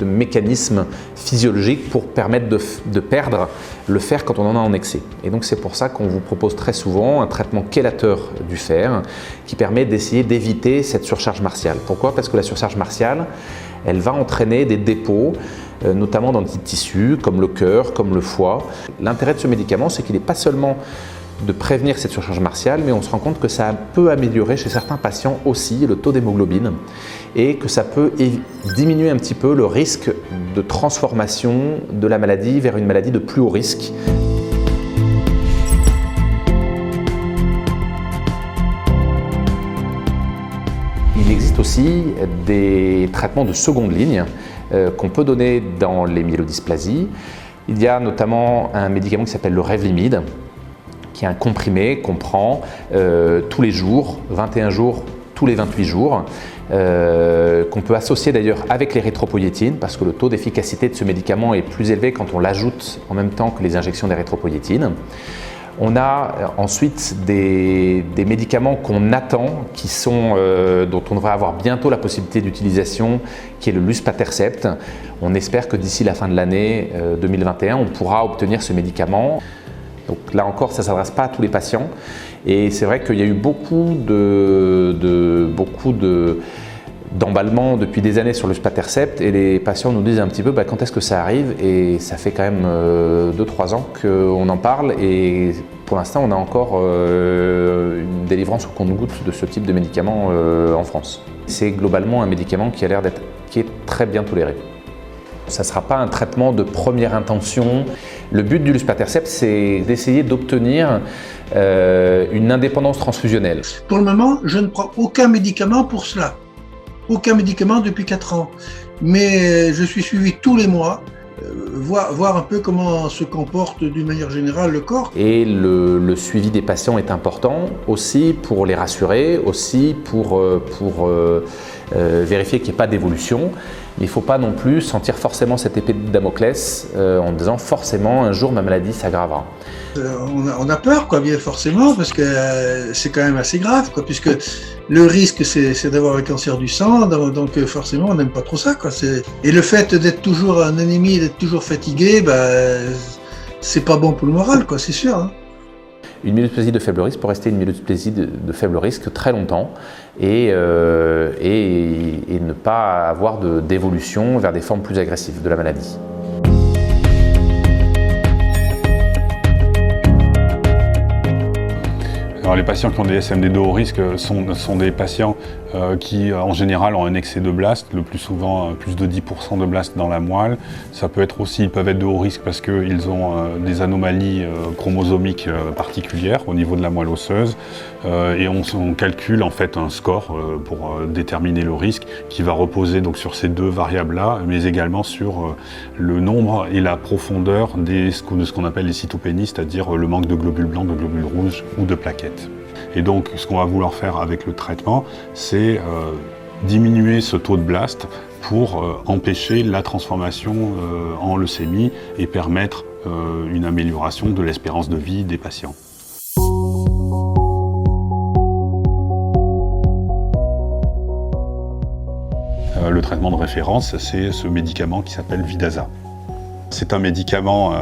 mécanisme physiologique pour permettre de perdre le fer quand on en a en excès. Et donc c'est pour ça qu'on vous propose très souvent un traitement chélateur du fer qui permet d'essayer d'éviter cette surcharge martiale. Pourquoi? Parce que la surcharge martiale, elle va entraîner des dépôts, notamment dans des tissus comme le cœur, comme le foie. L'intérêt de ce médicament, c'est qu'il n'est pas seulement de prévenir cette surcharge martiale, mais on se rend compte que ça peut améliorer chez certains patients aussi le taux d'hémoglobine et que ça peut diminuer un petit peu le risque de transformation de la maladie vers une maladie de plus haut risque. Il existe aussi des traitements de seconde ligne qu'on peut donner dans les myélodysplasies. Il y a notamment un médicament qui s'appelle le Revlimid, qui est un comprimé qu'on prend tous les jours, 21 jours, tous les 28 jours, qu'on peut associer d'ailleurs avec l'érythropoïétine parce que le taux d'efficacité de ce médicament est plus élevé quand on l'ajoute en même temps que les injections d'érythropoïétine. On a ensuite des médicaments qu'on attend, dont on devrait avoir bientôt la possibilité d'utilisation, qui est le luspatercept. On espère que d'ici la fin de l'année 2021, on pourra obtenir ce médicament. Donc là encore, ça ne s'adresse pas à tous les patients. Et c'est vrai qu'il y a eu beaucoup d'emballement depuis des années sur le luspatercept et les patients nous disent un petit peu quand est-ce que ça arrive, et ça fait quand même 2-3 ans qu'on en parle et pour l'instant on a encore une délivrance au compte-gouttes de ce type de médicament en France. C'est globalement un médicament qui est très bien toléré. Ça ne sera pas un traitement de première intention. Le but du luspatercept, c'est d'essayer d'obtenir une indépendance transfusionnelle. Pour le moment, je ne prends aucun médicament pour cela. Aucun médicament depuis 4 ans. Mais je suis suivi tous les mois, voir un peu comment se comporte d'une manière générale le corps. Et le suivi des patients est important, aussi pour les rassurer, aussi pour vérifier qu'il n'y ait pas d'évolution. Mais il ne faut pas non plus sentir forcément cette épée de Damoclès en disant forcément un jour ma maladie s'aggravera. On a peur, quoi, bien forcément, parce que c'est quand même assez grave, quoi, puisque le risque c'est d'avoir un cancer du sang, donc forcément on n'aime pas trop ça, quoi. Et le fait d'être toujours en anémie, d'être toujours fatigué, c'est pas bon pour le moral, quoi, c'est sûr. Hein. Une myélodysplasie de faible risque peut rester une myélodysplasie de faible risque très longtemps et ne pas avoir d'évolution vers des formes plus agressives de la maladie. Alors, les patients qui ont des SMD de haut risque sont des patients qui, en général, ont un excès de blast, le plus souvent plus de 10% de blast dans la moelle. Ça peut être aussi, ils peuvent être de haut risque parce qu'ils ont des anomalies chromosomiques particulières au niveau de la moelle osseuse. Et on calcule en fait un score pour déterminer le risque qui va reposer donc sur ces deux variables-là, mais également sur le nombre et la profondeur de ce qu'on appelle les cytopénies, c'est-à-dire le manque de globules blancs, de globules rouges ou de plaquettes. Et donc, ce qu'on va vouloir faire avec le traitement, c'est diminuer ce taux de blast pour empêcher la transformation en leucémie et permettre une amélioration de l'espérance de vie des patients. Le traitement de référence, c'est ce médicament qui s'appelle Vidaza. C'est un médicament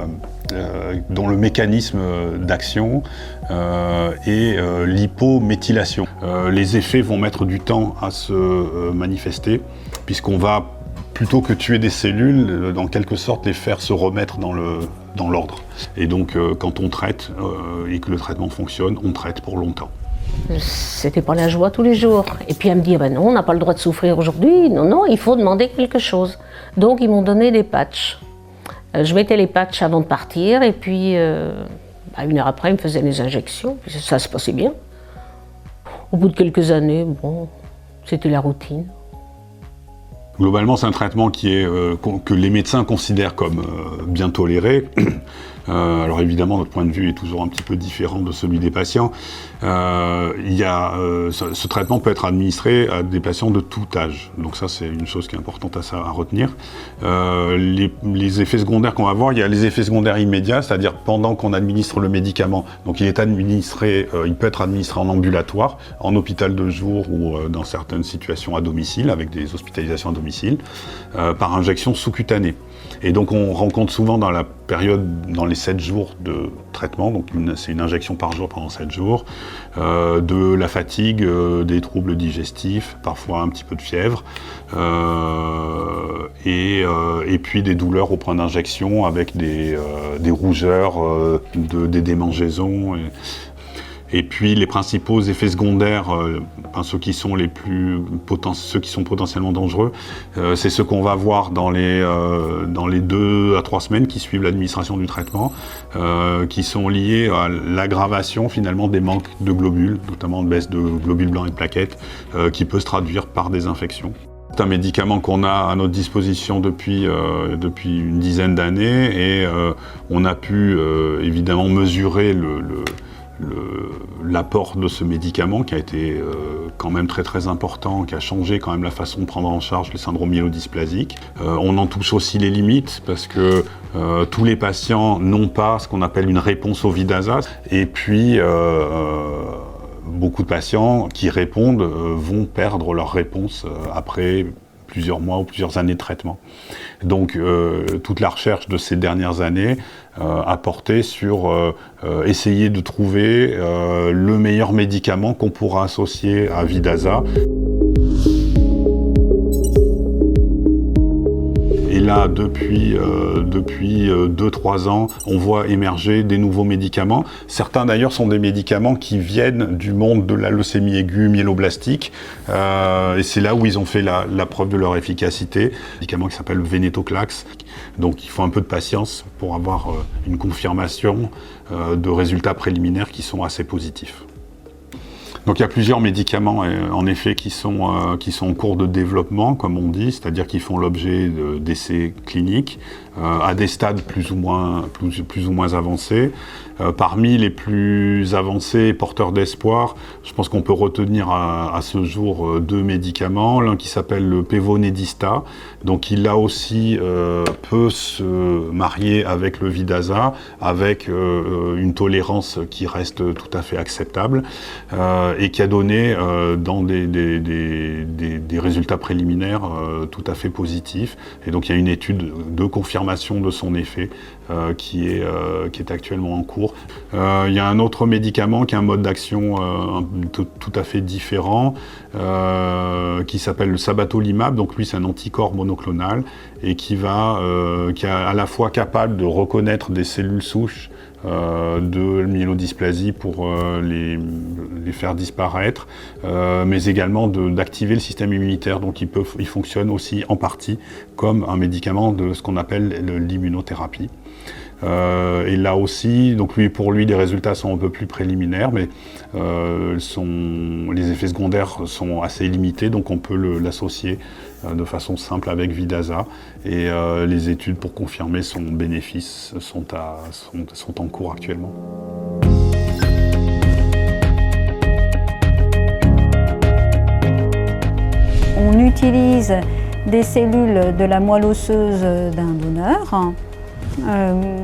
dont le mécanisme d'action est l'hypométhylation. Les effets vont mettre du temps à se manifester, puisqu'on va, plutôt que tuer des cellules, en quelque sorte les faire se remettre dans l'ordre. Et donc quand on traite et que le traitement fonctionne, on traite pour longtemps. C'était pas la joie tous les jours. Et puis elle me dit, non, on n'a pas le droit de souffrir aujourd'hui. Non, il faut demander quelque chose. Donc ils m'ont donné des patchs. Je mettais les patchs avant de partir et puis 1 heure après, ils me faisaient les injections. Puis ça se passait bien. Au bout de quelques années, bon, c'était la routine. Globalement, c'est un traitement que les médecins considèrent comme bien toléré. Alors évidemment, notre point de vue est toujours un petit peu différent de celui des patients. Ce traitement peut être administré à des patients de tout âge. Donc ça, c'est une chose qui est importante à retenir. Les effets secondaires qu'on va voir, il y a les effets secondaires immédiats, c'est-à-dire pendant qu'on administre le médicament. Donc il peut être administré en ambulatoire, en hôpital de jour ou dans certaines situations à domicile, avec des hospitalisations à domicile, par injection sous-cutanée. Et donc on rencontre souvent dans les 7 jours de traitement, donc c'est une injection par jour pendant 7 jours, de la fatigue, des troubles digestifs, parfois un petit peu de fièvre, et puis des douleurs au point d'injection avec des rougeurs, des démangeaisons. Et puis les principaux effets secondaires, ceux qui sont potentiellement dangereux, c'est ceux qu'on va voir dans les 2 à 3 semaines qui suivent l'administration du traitement, qui sont liés à l'aggravation finalement des manques de globules, notamment de baisse de globules blancs et de plaquettes, qui peut se traduire par des infections. C'est un médicament qu'on a à notre disposition depuis une dizaine d'années, et on a pu évidemment mesurer l'apport de ce médicament qui a été quand même très très important, qui a changé quand même la façon de prendre en charge le syndrome myélodysplasique. On en touche aussi les limites parce que tous les patients n'ont pas ce qu'on appelle une réponse au Vidaza, et puis beaucoup de patients qui répondent vont perdre leur réponse après plusieurs mois ou plusieurs années de traitement. Donc toute la recherche de ces dernières années a porté sur essayer de trouver le meilleur médicament qu'on pourra associer à Vidaza. Et là, depuis 2-3 ans, on voit émerger des nouveaux médicaments. Certains d'ailleurs sont des médicaments qui viennent du monde de la leucémie aiguë myéloblastique. Et c'est là où ils ont fait la preuve de leur efficacité. Un médicament qui s'appelle Venetoclax. Donc il faut un peu de patience pour avoir une confirmation de résultats préliminaires qui sont assez positifs. Donc il y a plusieurs médicaments en effet qui sont en cours de développement, comme on dit, c'est-à-dire qui font l'objet d'essais cliniques à des stades plus ou moins avancés. Parmi les plus avancés porteurs d'espoir, je pense qu'on peut retenir à ce jour 2 médicaments. L'un qui s'appelle le Pevonedista, donc qui là aussi peut se marier avec le Vidaza, avec une tolérance qui reste tout à fait acceptable, et qui a donné dans des résultats préliminaires tout à fait positifs. Et donc il y a une étude de confirmation de son effet qui est actuellement en cours. Il y a un autre médicament qui a un mode d'action tout à fait différent, qui s'appelle le Sabatolimab. Donc lui, c'est un anticorps monoclonal et qui est à la fois capable de reconnaître des cellules souches de myélodysplasie pour les faire disparaître, mais également d'activer le système immunitaire. Donc il fonctionne aussi en partie comme un médicament de ce qu'on appelle l'immunothérapie. Et là aussi, donc pour lui, les résultats sont un peu plus préliminaires, mais les effets secondaires sont assez limités, donc on peut l'associer de façon simple avec Vidaza. Et les études pour confirmer son bénéfice sont en cours actuellement. On utilise des cellules de la moelle osseuse d'un donneur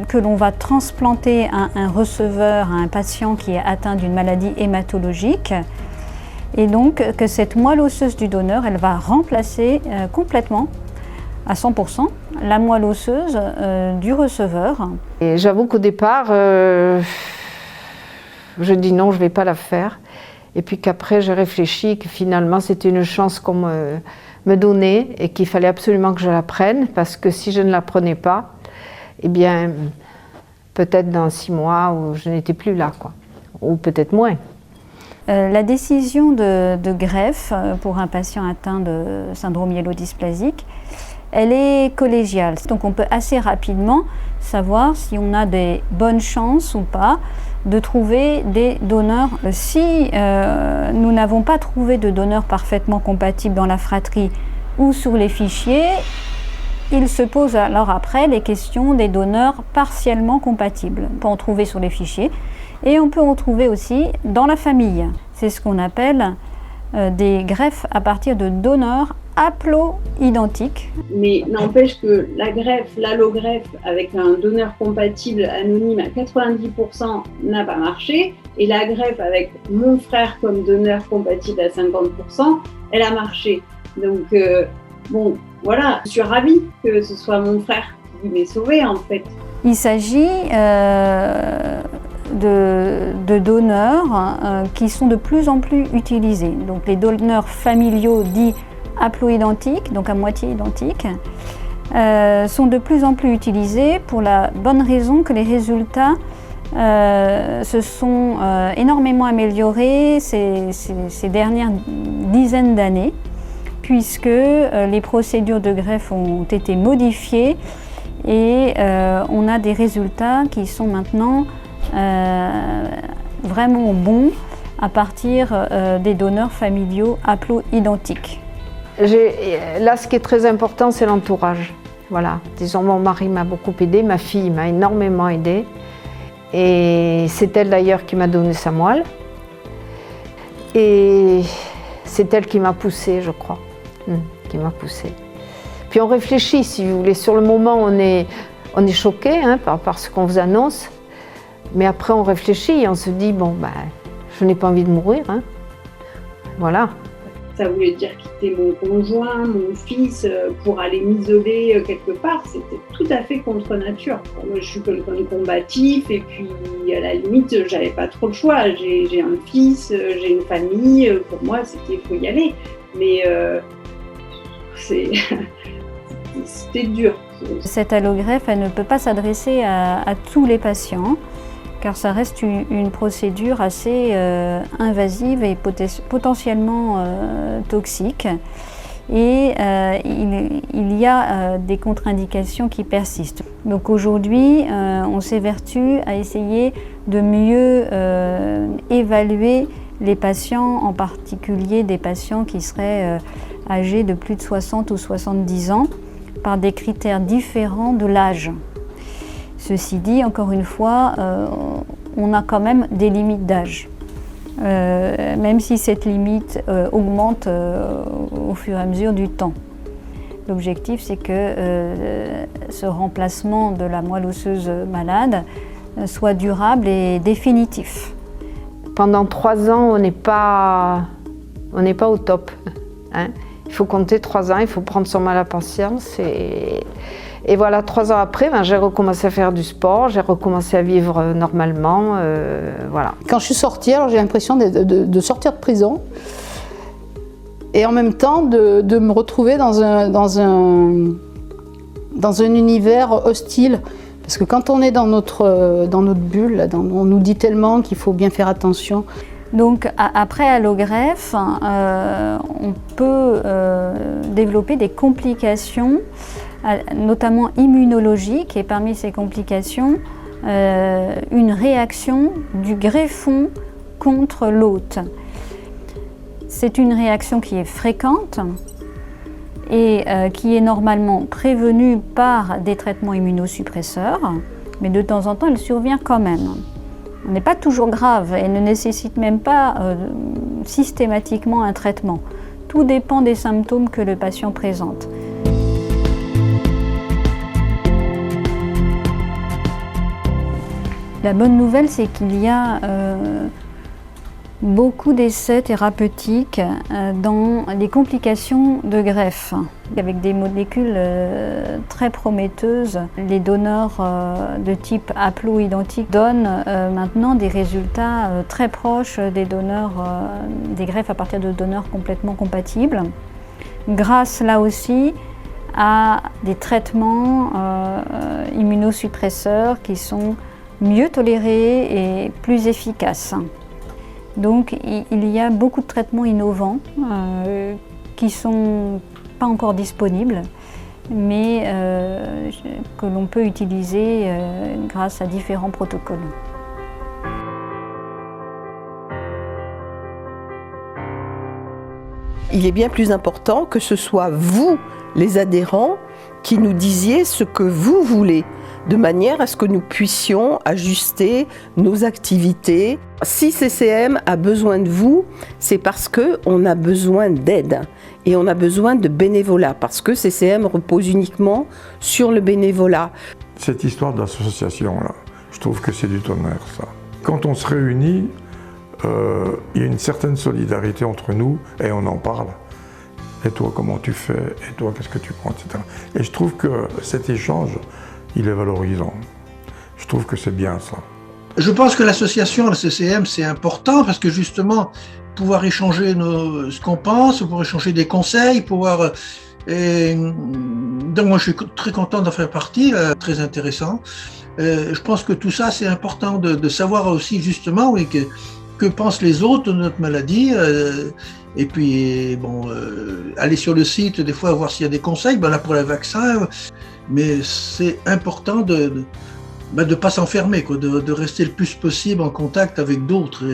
que l'on va transplanter à un receveur, à un patient qui est atteint d'une maladie hématologique. Et donc que cette moelle osseuse du donneur, elle va remplacer complètement, à 100%, la moelle osseuse du receveur. Et j'avoue qu'au départ, je dis non, je ne vais pas la faire. Et puis qu'après, j'ai réfléchi que finalement, c'était une chance qu'on me donnait et qu'il fallait absolument que je la prenne, parce que si je ne la prenais pas, eh bien, peut-être dans 6 mois, où je n'étais plus là, quoi. Ou peut-être moins. La décision de greffe pour un patient atteint de syndrome myélodysplasique, elle est collégiale. Donc on peut assez rapidement savoir si on a des bonnes chances ou pas de trouver des donneurs. Si nous n'avons pas trouvé de donneurs parfaitement compatibles dans la fratrie ou sur les fichiers, il se pose alors après les questions des donneurs partiellement compatibles. On peut en trouver sur les fichiers et on peut en trouver aussi dans la famille. C'est ce qu'on appelle des greffes à partir de donneurs haplo-identiques. Mais n'empêche que la greffe, l'allogreffe avec un donneur compatible anonyme à 90% n'a pas marché et la greffe avec mon frère comme donneur compatible à 50%, elle a marché. Donc bon, voilà, je suis ravie que ce soit mon frère qui m'ait sauvée en fait. Il s'agit de donneurs qui sont de plus en plus utilisés. Donc les donneurs familiaux dits haplo-identiques, donc à moitié identiques, sont de plus en plus utilisés pour la bonne raison que les résultats se sont énormément améliorés ces dernières dizaines d'années, puisque les procédures de greffe ont été modifiées et on a des résultats qui sont maintenant vraiment bons à partir des donneurs familiaux haplo-identiques. Là, ce qui est très important, c'est l'entourage. Voilà. Disons, mon mari m'a beaucoup aidé, ma fille m'a énormément aidé. Et c'est elle d'ailleurs qui m'a donné sa moelle. Et c'est elle qui m'a poussée, je crois. Qui m'a poussée. Puis on réfléchit, si vous voulez. Sur le moment, on est choqué par ce qu'on vous annonce. Mais après, on réfléchit et on se dit, bon, je n'ai pas envie de mourir. Voilà. Ça voulait dire quitter mon conjoint, mon fils, pour aller m'isoler quelque part. C'était tout à fait contre nature. Moi, je suis quelqu'un de combatif et puis à la limite, j'avais pas trop le choix. J'ai un fils, j'ai une famille. Pour moi, il faut y aller. Mais c'était dur. Cette allogreffe, elle ne peut pas s'adresser à tous les patients, car ça reste une procédure assez invasive et potentiellement toxique. Et il y a des contre-indications qui persistent. Donc aujourd'hui, on s'évertue à essayer de mieux évaluer les patients, en particulier des patients qui seraient âgés de plus de 60 ou 70 ans, par des critères différents de l'âge. Ceci dit, encore une fois, on a quand même des limites d'âge, même si cette limite augmente au fur et à mesure du temps. L'objectif, c'est que ce remplacement de la moelle osseuse malade soit durable et définitif. Pendant 3 ans, on n'est pas au top. Il faut compter 3 ans, il faut prendre son mal à patience. Et voilà, 3 ans après, j'ai recommencé à faire du sport, j'ai recommencé à vivre normalement. Voilà. Quand je suis sortie, alors j'ai l'impression de sortir de prison et en même temps de me retrouver dans un univers hostile. Parce que quand on est dans notre bulle, on nous dit tellement qu'il faut bien faire attention. Donc après allogreffe, on peut développer des complications, notamment immunologiques, et parmi ces complications, une réaction du greffon contre l'hôte. C'est une réaction qui est fréquente et qui est normalement prévenue par des traitements immunosuppresseurs, mais de temps en temps, elle survient quand même. Elle n'est pas toujours grave et ne nécessite même pas systématiquement un traitement. Tout dépend des symptômes que le patient présente. La bonne nouvelle, c'est qu'il y a beaucoup d'essais thérapeutiques dans les complications de greffe. Avec des molécules très prometteuses, les donneurs de type haplo-identique donnent maintenant des résultats très proches des donneurs, des greffes à partir de donneurs complètement compatibles. Grâce là aussi à des traitements immunosuppresseurs qui sont mieux tolérés et plus efficaces. Donc il y a beaucoup de traitements innovants qui ne sont pas encore disponibles mais que l'on peut utiliser grâce à différents protocoles. Il est bien plus important que ce soit vous, les adhérents, qui nous disiez ce que vous voulez, de manière à ce que nous puissions ajuster nos activités. Si CCM a besoin de vous, c'est parce qu'on a besoin d'aide et on a besoin de bénévolat, parce que CCM repose uniquement sur le bénévolat. Cette histoire d'association-là, je trouve que c'est du tonnerre, ça. Quand on se réunit, il y a une certaine solidarité entre nous et on en parle. Et toi, comment tu fais? Et toi, qu'est-ce que tu prends, etc. Et je trouve que cet échange, il est valorisant. Je trouve que c'est bien ça. Je pense que l'association, la CCM, c'est important parce que justement, pouvoir échanger ce qu'on pense, pouvoir échanger des conseils, pouvoir... Donc moi, je suis très content d'en faire partie, très intéressant. Je pense que tout ça, c'est important de savoir aussi justement, oui, que pensent les autres de notre maladie. Et puis, bon, aller sur le site, des fois, voir s'il y a des conseils, ben là, pour les vaccins, mais c'est important de ne pas s'enfermer, quoi, de rester le plus possible en contact avec d'autres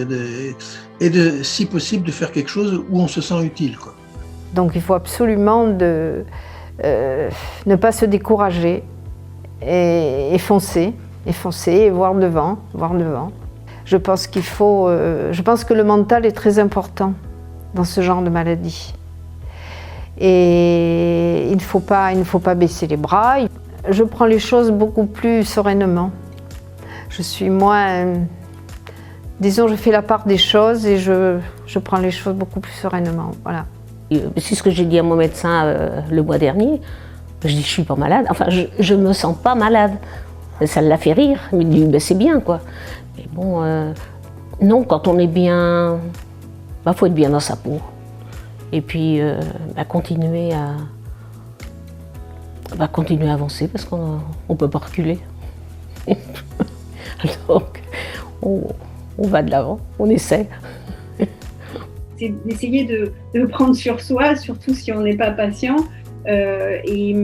et si possible, de faire quelque chose où on se sent utile, quoi. Donc, il faut absolument ne pas se décourager et foncer et voir devant. Je pense que le mental est très important dans ce genre de maladie. Et il ne faut pas baisser les bras. Je prends les choses beaucoup plus sereinement. Je suis moins... Disons, je fais la part des choses et je prends les choses beaucoup plus sereinement. Voilà. C'est ce que j'ai dit à mon médecin le mois dernier. Je dis, je suis pas malade. Enfin, je me sens pas malade. Ça l'a fait rire. Il me dit, ben, c'est bien, quoi. Mais bon, non, quand on est bien... faut être bien dans sa peau. Et puis, continuer à avancer parce qu'on ne peut pas reculer. Donc, on va de l'avant, on essaie. C'est d'essayer de prendre sur soi, surtout si on n'est pas patient, et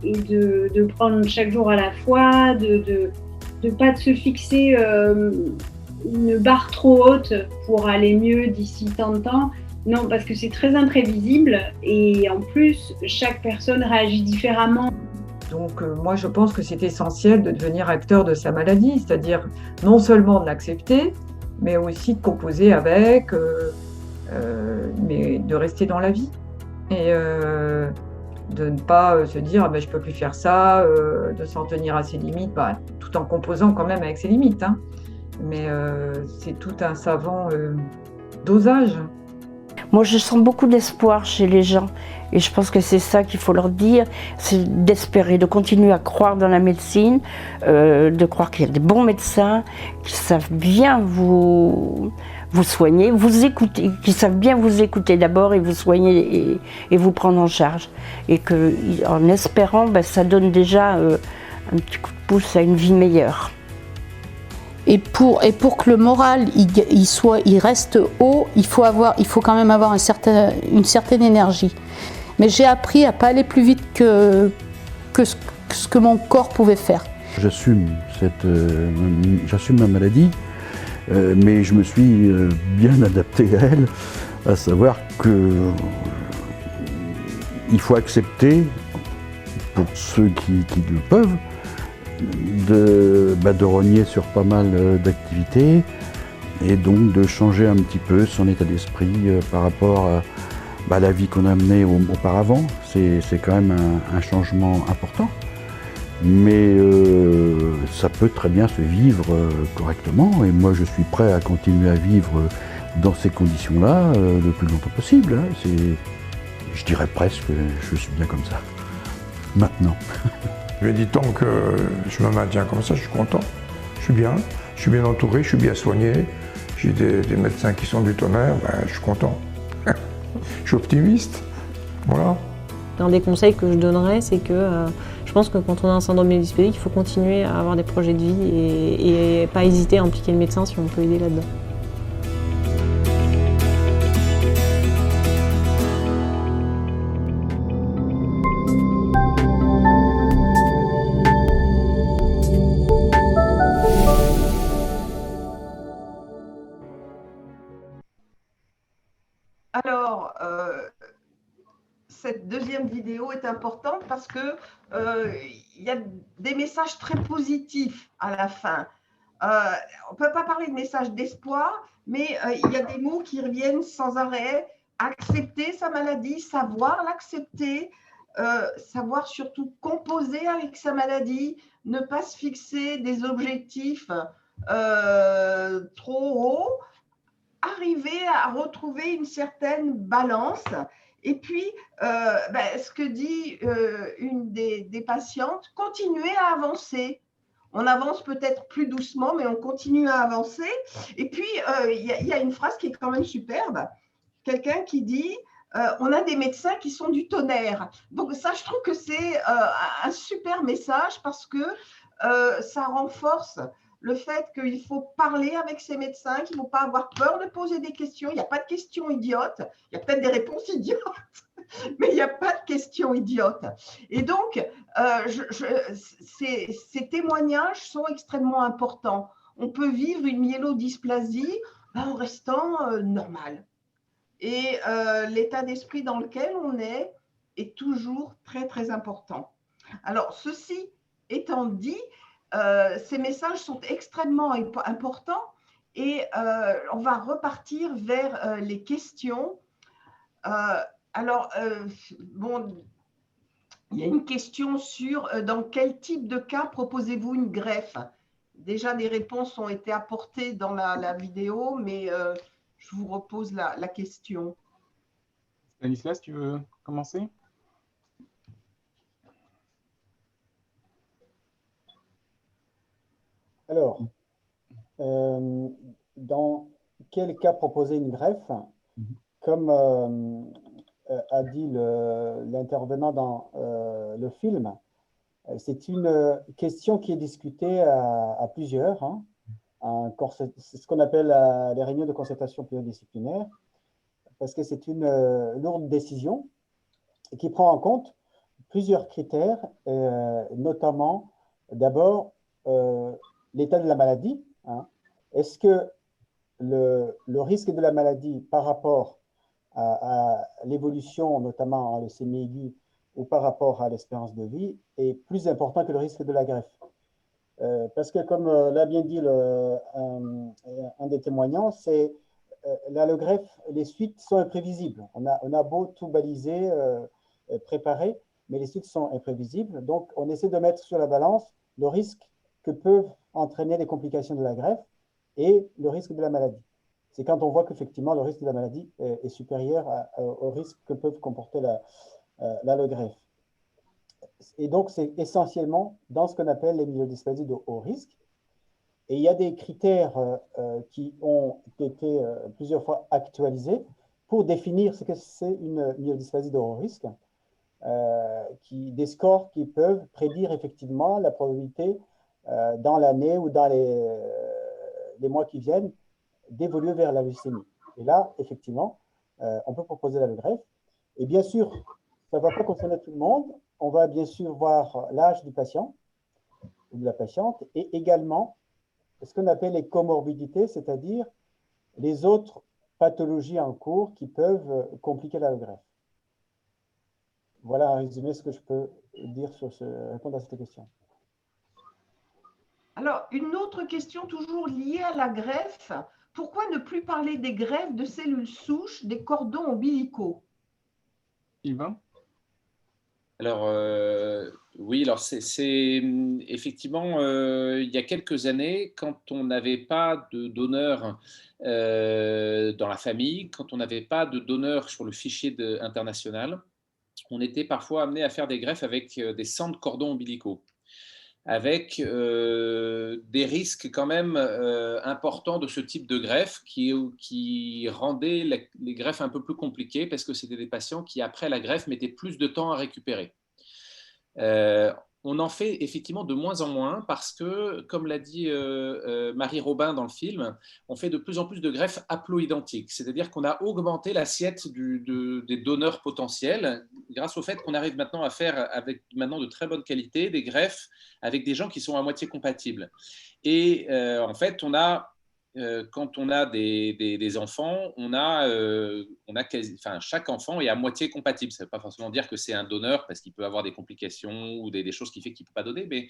de prendre chaque jour à la fois, de pas se fixer une barre trop haute pour aller mieux d'ici tant de temps. Non, parce que c'est très imprévisible et en plus, chaque personne réagit différemment. Donc moi, je pense que c'est essentiel de devenir acteur de sa maladie, c'est-à-dire non seulement de l'accepter, mais aussi de composer avec, mais de rester dans la vie. Et de ne pas se dire je ne peux plus faire ça, de s'en tenir à ses limites, tout en composant quand même avec ses limites. Hein. Mais c'est tout un savant dosage. Moi, je sens beaucoup d'espoir chez les gens et je pense que c'est ça qu'il faut leur dire, c'est d'espérer, de continuer à croire dans la médecine, de croire qu'il y a des bons médecins qui savent bien vous soigner, vous écouter, qui savent bien vous écouter d'abord et vous soigner et vous prendre en charge. Et qu'en espérant, ça donne déjà un petit coup de pouce à une vie meilleure. Et pour que le moral il reste haut, il faut quand même avoir une certaine énergie. Mais j'ai appris à pas aller plus vite que ce que mon corps pouvait faire. J'assume ma maladie, mais je me suis bien adapté à elle, à savoir que il faut accepter, pour ceux qui le peuvent, de rogner sur pas mal d'activités et donc de changer un petit peu son état d'esprit par rapport à la vie qu'on a menée auparavant. C'est quand même un changement important, mais ça peut très bien se vivre correctement et moi je suis prêt à continuer à vivre dans ces conditions-là le plus longtemps possible. Hein. Je dirais presque que je suis bien comme ça, maintenant. Je lui ai dit, tant que je me maintiens comme ça, je suis content. Je suis bien entouré, je suis bien soigné. J'ai des médecins qui sont du tonnerre, je suis content. Je suis optimiste, voilà. Un des conseils que je donnerais, c'est que je pense que quand on a un syndrome myélodysplasique, il faut continuer à avoir des projets de vie et pas hésiter à impliquer le médecin si on peut aider là-dedans. cette deuxième vidéo est importante parce que il y a des messages très positifs à la fin. On ne peut pas parler de messages d'espoir, mais il y a des mots qui reviennent sans arrêt. Accepter sa maladie, savoir l'accepter, savoir surtout composer avec sa maladie, ne pas se fixer des objectifs trop hauts, arriver à retrouver une certaine balance. Et puis, ce que dit une des patientes, continuer à avancer. On avance peut-être plus doucement, mais on continue à avancer. Et puis, il y a une phrase qui est quand même superbe. Quelqu'un qui dit on a des médecins qui sont du tonnerre. Donc ça, je trouve que c'est un super message parce que ça renforce le fait qu'il faut parler avec ses médecins, qu'il ne faut pas avoir peur de poser des questions. Il n'y a pas de questions idiotes. Il y a peut-être des réponses idiotes, mais il n'y a pas de questions idiotes. Et donc, ces témoignages sont extrêmement importants. On peut vivre une myélodysplasie en restant normal. Et l'état d'esprit dans lequel on est toujours très, très important. Alors, ceci étant dit, ces messages sont extrêmement importants et on va repartir vers les questions. Bon, il y a une question sur dans quel type de cas proposez-vous une greffe? Déjà, des réponses ont été apportées dans la vidéo, mais je vous repose la question. Stanislas, tu veux commencer? Alors, dans quel cas proposer une greffe? Comme a dit l'intervenant dans le film, c'est une question qui est discutée à plusieurs. Hein. C'est ce qu'on appelle les réunions de concertation pluridisciplinaire, parce que c'est une lourde décision qui prend en compte plusieurs critères, notamment d'abord l'état de la maladie. Hein. Est-ce que le risque de la maladie par rapport à l'évolution, notamment en leucémie aiguë, ou par rapport à l'espérance de vie, est plus important que le risque de la greffe? Parce que, comme l'a bien dit un des témoignants, c'est là, le greffe, les suites sont imprévisibles. On a beau tout baliser, préparer, mais les suites sont imprévisibles. Donc, on essaie de mettre sur la balance le risque que peuvent entraîner les complications de la greffe et le risque de la maladie. C'est quand on voit qu'effectivement, le risque de la maladie est supérieur au risque que peuvent comporter le greffe. Et donc, c'est essentiellement dans ce qu'on appelle les myélodysplasies de haut risque. Et il y a des critères qui ont été plusieurs fois actualisés pour définir ce que c'est une myélodysplasie de haut risque, des scores qui peuvent prédire effectivement la probabilité dans l'année ou dans les mois qui viennent d'évoluer vers la leucémie. Et là, effectivement, on peut proposer la greffe. Et bien sûr, ça ne va pas concerner tout le monde. On va bien sûr voir l'âge du patient ou de la patiente et également ce qu'on appelle les comorbidités, c'est-à-dire les autres pathologies en cours qui peuvent compliquer la greffe. Voilà en résumé ce que je peux dire répondre à cette question. Alors, une autre question toujours liée à la greffe. Pourquoi ne plus parler des greffes de cellules souches des cordons ombilicaux? Sylvain? Alors, oui, alors c'est effectivement, il y a quelques années, quand on n'avait pas de donneur dans la famille, quand on n'avait pas de donneur sur le fichier international, on était parfois amené à faire des greffes avec des sangs de cordons ombilicaux, avec des risques quand même importants de ce type de greffe qui rendaient les greffes un peu plus compliquées parce que c'était des patients qui, après la greffe, mettaient plus de temps à récupérer. On en fait effectivement de moins en moins parce que, comme l'a dit Marie Robin dans le film, on fait de plus en plus de greffes haploïdentiques, c'est-à-dire qu'on a augmenté l'assiette des donneurs potentiels grâce au fait qu'on arrive maintenant à faire avec maintenant de très bonne qualité des greffes avec des gens qui sont à moitié compatibles. Et en fait, on a quand on a des enfants, chaque enfant est à moitié compatible. Ça ne veut pas forcément dire que c'est un donneur parce qu'il peut avoir des complications ou des choses qui fait qu'il ne peut pas donner, mais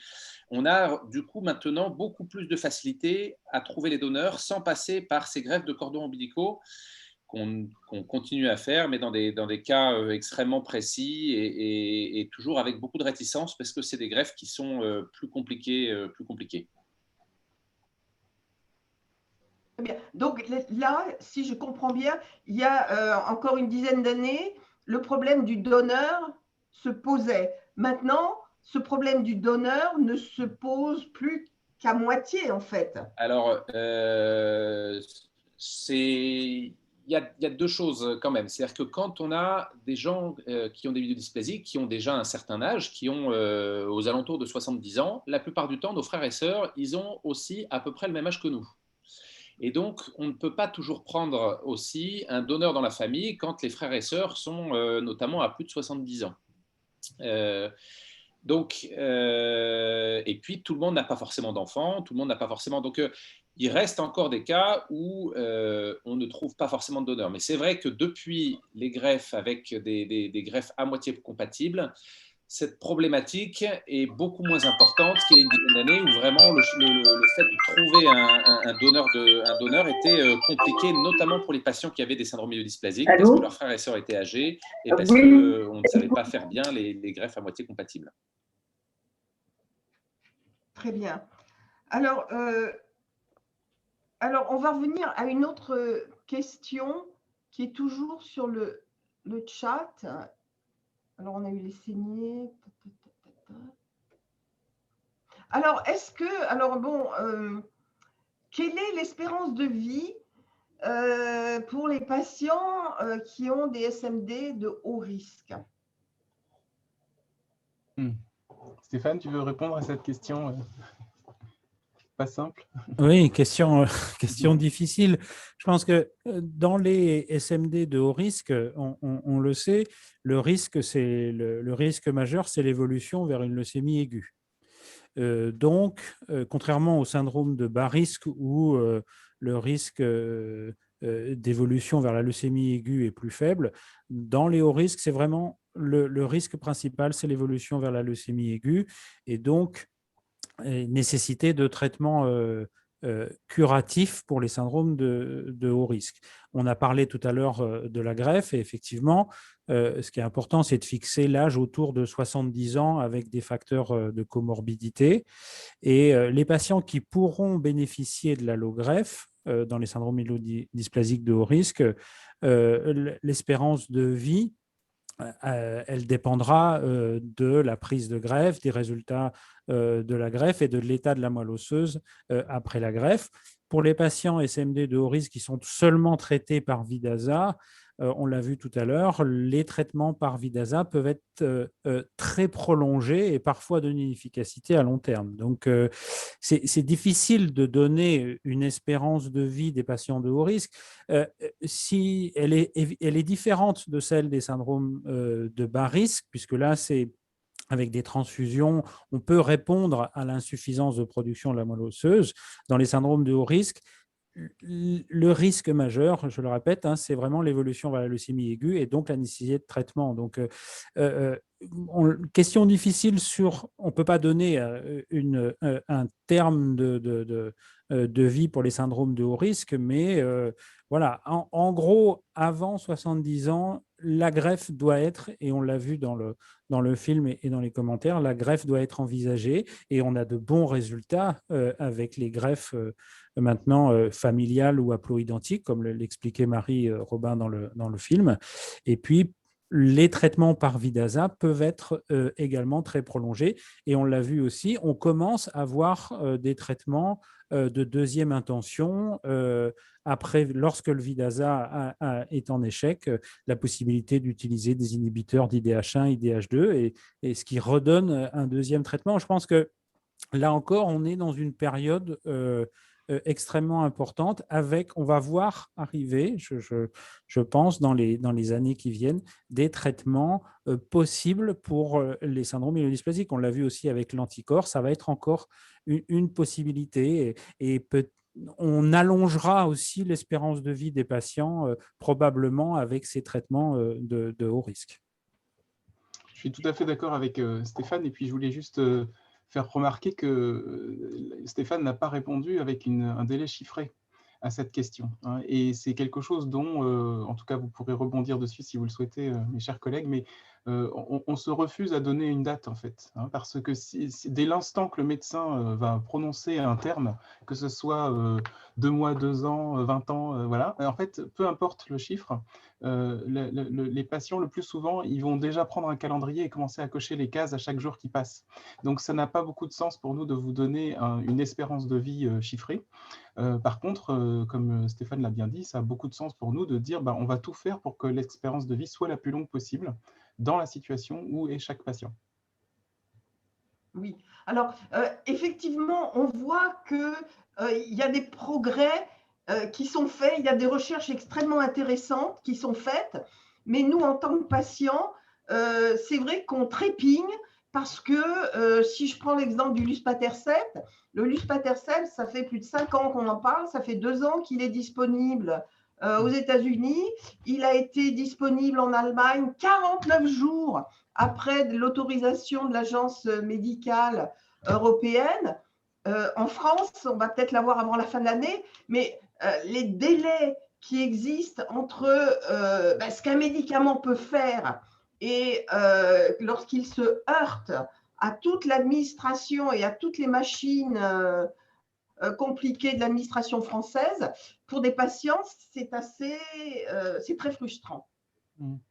on a du coup maintenant beaucoup plus de facilité à trouver les donneurs sans passer par ces greffes de cordons ombilicaux qu'on continue à faire, mais dans des cas extrêmement précis et toujours avec beaucoup de réticence parce que c'est des greffes qui sont plus compliquées. Très bien. Donc là, si je comprends bien, il y a encore une dizaine d'années, le problème du donneur se posait. Maintenant, ce problème du donneur ne se pose plus qu'à moitié, en fait. Alors, il y a deux choses quand même. C'est-à-dire que quand on a des gens qui ont des myélodysplasies, qui ont déjà un certain âge, qui ont aux alentours de 70 ans, la plupart du temps, nos frères et sœurs, ils ont aussi à peu près le même âge que nous. Et donc, on ne peut pas toujours prendre aussi un donneur dans la famille quand les frères et sœurs sont notamment à plus de 70 ans. Et puis, tout le monde n'a pas forcément d'enfants, tout le monde n'a pas forcément... Donc, il reste encore des cas où on ne trouve pas forcément de donneur. Mais c'est vrai que depuis les greffes avec des greffes à moitié compatibles, cette problématique est beaucoup moins importante qu'il y a une dizaine d'années où vraiment le fait de trouver un donneur était compliqué, notamment pour les patients qui avaient des syndromes myélodysplasiques, parce que leurs frères et sœurs étaient âgés et parce qu'on ne savait pas faire bien les greffes à moitié compatibles. Très bien. Alors, on va revenir à une autre question qui est toujours sur le chat. Alors, on a eu les saignées. Alors, quelle est l'espérance de vie pour les patients qui ont des SMD de haut risque? Stéphane, tu veux répondre à cette question pas simple? Oui, question difficile. Je pense que dans les SMD de haut risque, on le sait, le risque majeur, c'est l'évolution vers une leucémie aiguë. Donc, contrairement au syndrome de bas risque où le risque d'évolution vers la leucémie aiguë est plus faible, dans les hauts risques, c'est vraiment le risque principal, c'est l'évolution vers la leucémie aiguë et donc nécessité de traitements curatifs pour les syndromes de haut risque. On a parlé tout à l'heure de la greffe et effectivement, ce qui est important, c'est de fixer l'âge autour de 70 ans avec des facteurs de comorbidité. Et les patients qui pourront bénéficier de l'allogreffe dans les syndromes myélodysplasiques de haut risque, l'espérance de vie, elle dépendra de la prise de greffe, des résultats de la greffe et de l'état de la moelle osseuse après la greffe. Pour les patients SMD de haut risque qui sont seulement traités par Vidaza, on l'a vu tout à l'heure, les traitements par Vidaza peuvent être très prolongés et parfois d'une inefficacité à long terme. Donc, c'est difficile de donner une espérance de vie des patients de haut risque. Si elle est différente de celle des syndromes de bas risque, puisque là, c'est avec des transfusions, on peut répondre à l'insuffisance de production de la moelle osseuse. Dans les syndromes de haut risque, le risque majeur, je le répète, c'est vraiment l'évolution vers la leucémie aiguë et donc la nécessité de traitement. Donc, question difficile sur, on ne peut pas donner un terme de vie pour les syndromes de haut risque, mais voilà, en gros, avant 70 ans, la greffe doit être, et on l'a vu dans le film et dans les commentaires, la greffe doit être envisagée et on a de bons résultats avec les greffes maintenant familiales ou haploidentiques, comme l'expliquait Marie Robin dans le film. Et puis, les traitements par Vidaza peuvent être également très prolongés. Et on l'a vu aussi, on commence à voir des traitements de deuxième intention après, lorsque le Vidaza est en échec, la possibilité d'utiliser des inhibiteurs d'IDH1, IDH2, et ce qui redonne un deuxième traitement. Je pense que là encore, on est dans une période extrêmement importante on va voir arriver, je pense, dans les années qui viennent, des traitements possibles pour les syndromes myélodysplasiques. On l'a vu aussi avec l'anticorps, ça va être encore une possibilité et on allongera aussi l'espérance de vie des patients, probablement avec ces traitements de haut risque. Je suis tout à fait d'accord avec Stéphane, et puis je voulais juste faire remarquer que Stéphane n'a pas répondu avec un délai chiffré à cette question. Hein, et c'est quelque chose dont, en tout cas, vous pourrez rebondir dessus si vous le souhaitez, mes chers collègues, mais on se refuse à donner une date, en fait, hein, parce que dès l'instant que le médecin va prononcer un terme, que ce soit 2 mois, 2 ans, 20 ans, voilà, en fait, peu importe le chiffre, les patients, le plus souvent, ils vont déjà prendre un calendrier et commencer à cocher les cases à chaque jour qui passe. Donc, ça n'a pas beaucoup de sens pour nous de vous donner une espérance de vie chiffrée. Par contre, comme Stéphane l'a bien dit, ça a beaucoup de sens pour nous de dire on va tout faire pour que l'espérance de vie soit la plus longue possible dans la situation où est chaque patient. Oui, alors effectivement, on voit qu'il y a des progrès qui sont faits, il y a des recherches extrêmement intéressantes qui sont faites, mais nous, en tant que patients, c'est vrai qu'on trépigne parce que si je prends l'exemple du luspatercept, le luspatercept, ça fait plus de 5 ans qu'on en parle, ça fait 2 ans qu'il est disponible aux États-Unis. Il a été disponible en Allemagne 49 jours après l'autorisation de l'agence médicale européenne. En France, on va peut-être l'avoir avant la fin de l'année, mais les délais qui existent entre ce qu'un médicament peut faire et lorsqu'il se heurte à toute l'administration et à toutes les machines compliquées de l'administration française, pour des patients, c'est très frustrant.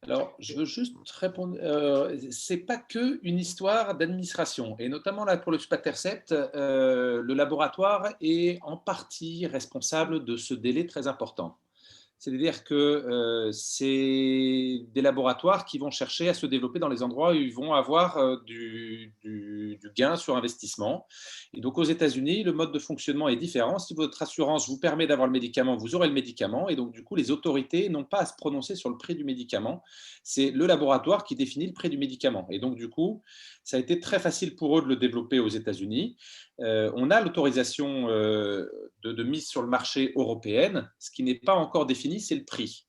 Alors, je veux juste répondre. C'est pas que une histoire d'administration, et notamment là pour le luspatercept, le laboratoire est en partie responsable de ce délai très important. C'est-à-dire que c'est des laboratoires qui vont chercher à se développer dans les endroits où ils vont avoir du gain sur investissement. Et donc aux États-Unis, le mode de fonctionnement est différent. Si votre assurance vous permet d'avoir le médicament, vous aurez le médicament. Et donc du coup, les autorités n'ont pas à se prononcer sur le prix du médicament. C'est le laboratoire qui définit le prix du médicament. Et donc du coup, ça a été très facile pour eux de le développer aux États-Unis. On a l'autorisation de mise sur le marché européenne. Ce qui n'est pas encore défini, c'est le prix.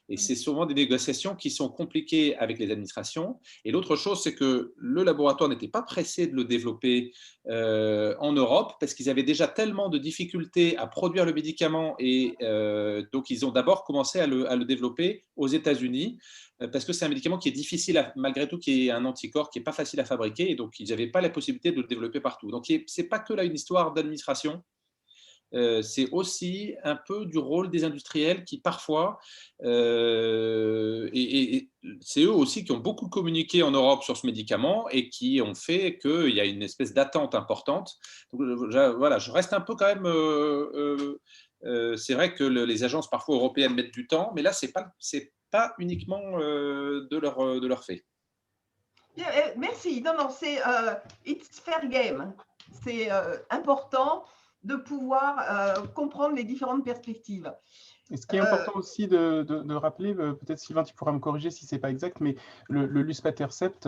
Et c'est souvent des négociations qui sont compliquées avec les administrations. Et l'autre chose, c'est que le laboratoire n'était pas pressé de le développer en Europe parce qu'ils avaient déjà tellement de difficultés à produire le médicament. Et donc, ils ont d'abord commencé à le développer aux États-Unis parce que c'est un médicament qui est difficile, malgré tout, qui est un anticorps qui n'est pas facile à fabriquer. Et donc, ils n'avaient pas la possibilité de le développer partout. Donc, ce n'est pas que là une histoire d'administration. C'est aussi un peu du rôle des industriels qui parfois, et c'est eux aussi qui ont beaucoup communiqué en Europe sur ce médicament et qui ont fait qu'il y a une espèce d'attente importante. Donc, voilà, je reste un peu quand même, c'est vrai que les agences parfois européennes mettent du temps, mais là c'est pas uniquement de leur fait. Merci, non, c'est it's fair game, c'est important de pouvoir comprendre les différentes perspectives. Et ce qui est important aussi de rappeler, peut-être Sylvain, tu pourras me corriger si ce n'est pas exact, mais le luspatercept,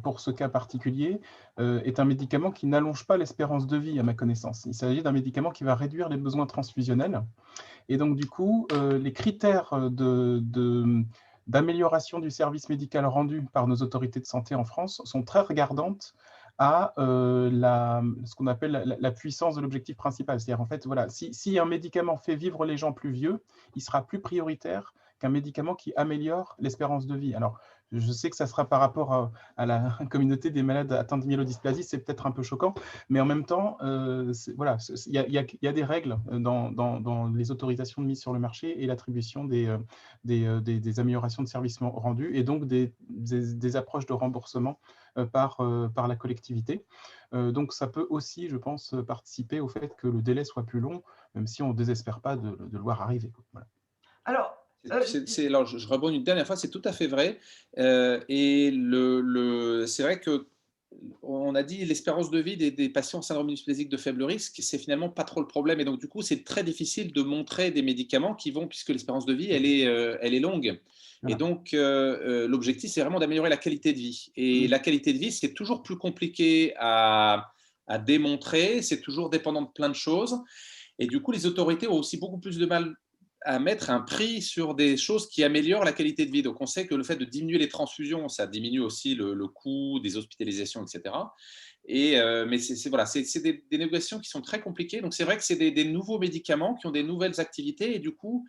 pour ce cas particulier, est un médicament qui n'allonge pas l'espérance de vie, à ma connaissance. Il s'agit d'un médicament qui va réduire les besoins transfusionnels. Et donc, du coup, les critères d'amélioration du service médical rendu par nos autorités de santé en France sont très regardantes à ce qu'on appelle la puissance de l'objectif principal. C'est-à-dire, en fait, voilà, si un médicament fait vivre les gens plus vieux, il sera plus prioritaire qu'un médicament qui améliore l'espérance de vie. Alors, je sais que ça sera par rapport à la communauté des malades atteints de myélodysplasie, c'est peut-être un peu choquant, mais en même temps, voilà, il y a des règles dans les autorisations de mise sur le marché et l'attribution des améliorations de services rendus, et donc des approches de remboursement par la collectivité. Donc, ça peut aussi, je pense, participer au fait que le délai soit plus long, même si on ne désespère pas de le voir arriver. Voilà. Alors, alors, je rebondis une dernière fois, c'est tout à fait vrai. Et c'est vrai qu'on a dit l'espérance de vie des patients syndrome dysplasique de faible risque, c'est finalement pas trop le problème. Et donc, du coup, c'est très difficile de montrer des médicaments qui vont, puisque l'espérance de vie, elle est longue. Voilà. Et donc, l'objectif, c'est vraiment d'améliorer la qualité de vie. Et la qualité de vie, c'est toujours plus compliqué à démontrer, c'est toujours dépendant de plein de choses. Et du coup, les autorités ont aussi beaucoup plus de mal à mettre un prix sur des choses qui améliorent la qualité de vie. Donc, on sait que le fait de diminuer les transfusions, ça diminue aussi le coût des hospitalisations, etc. Mais voilà, c'est des négociations qui sont très compliquées. Donc, c'est vrai que c'est des nouveaux médicaments qui ont des nouvelles activités et du coup,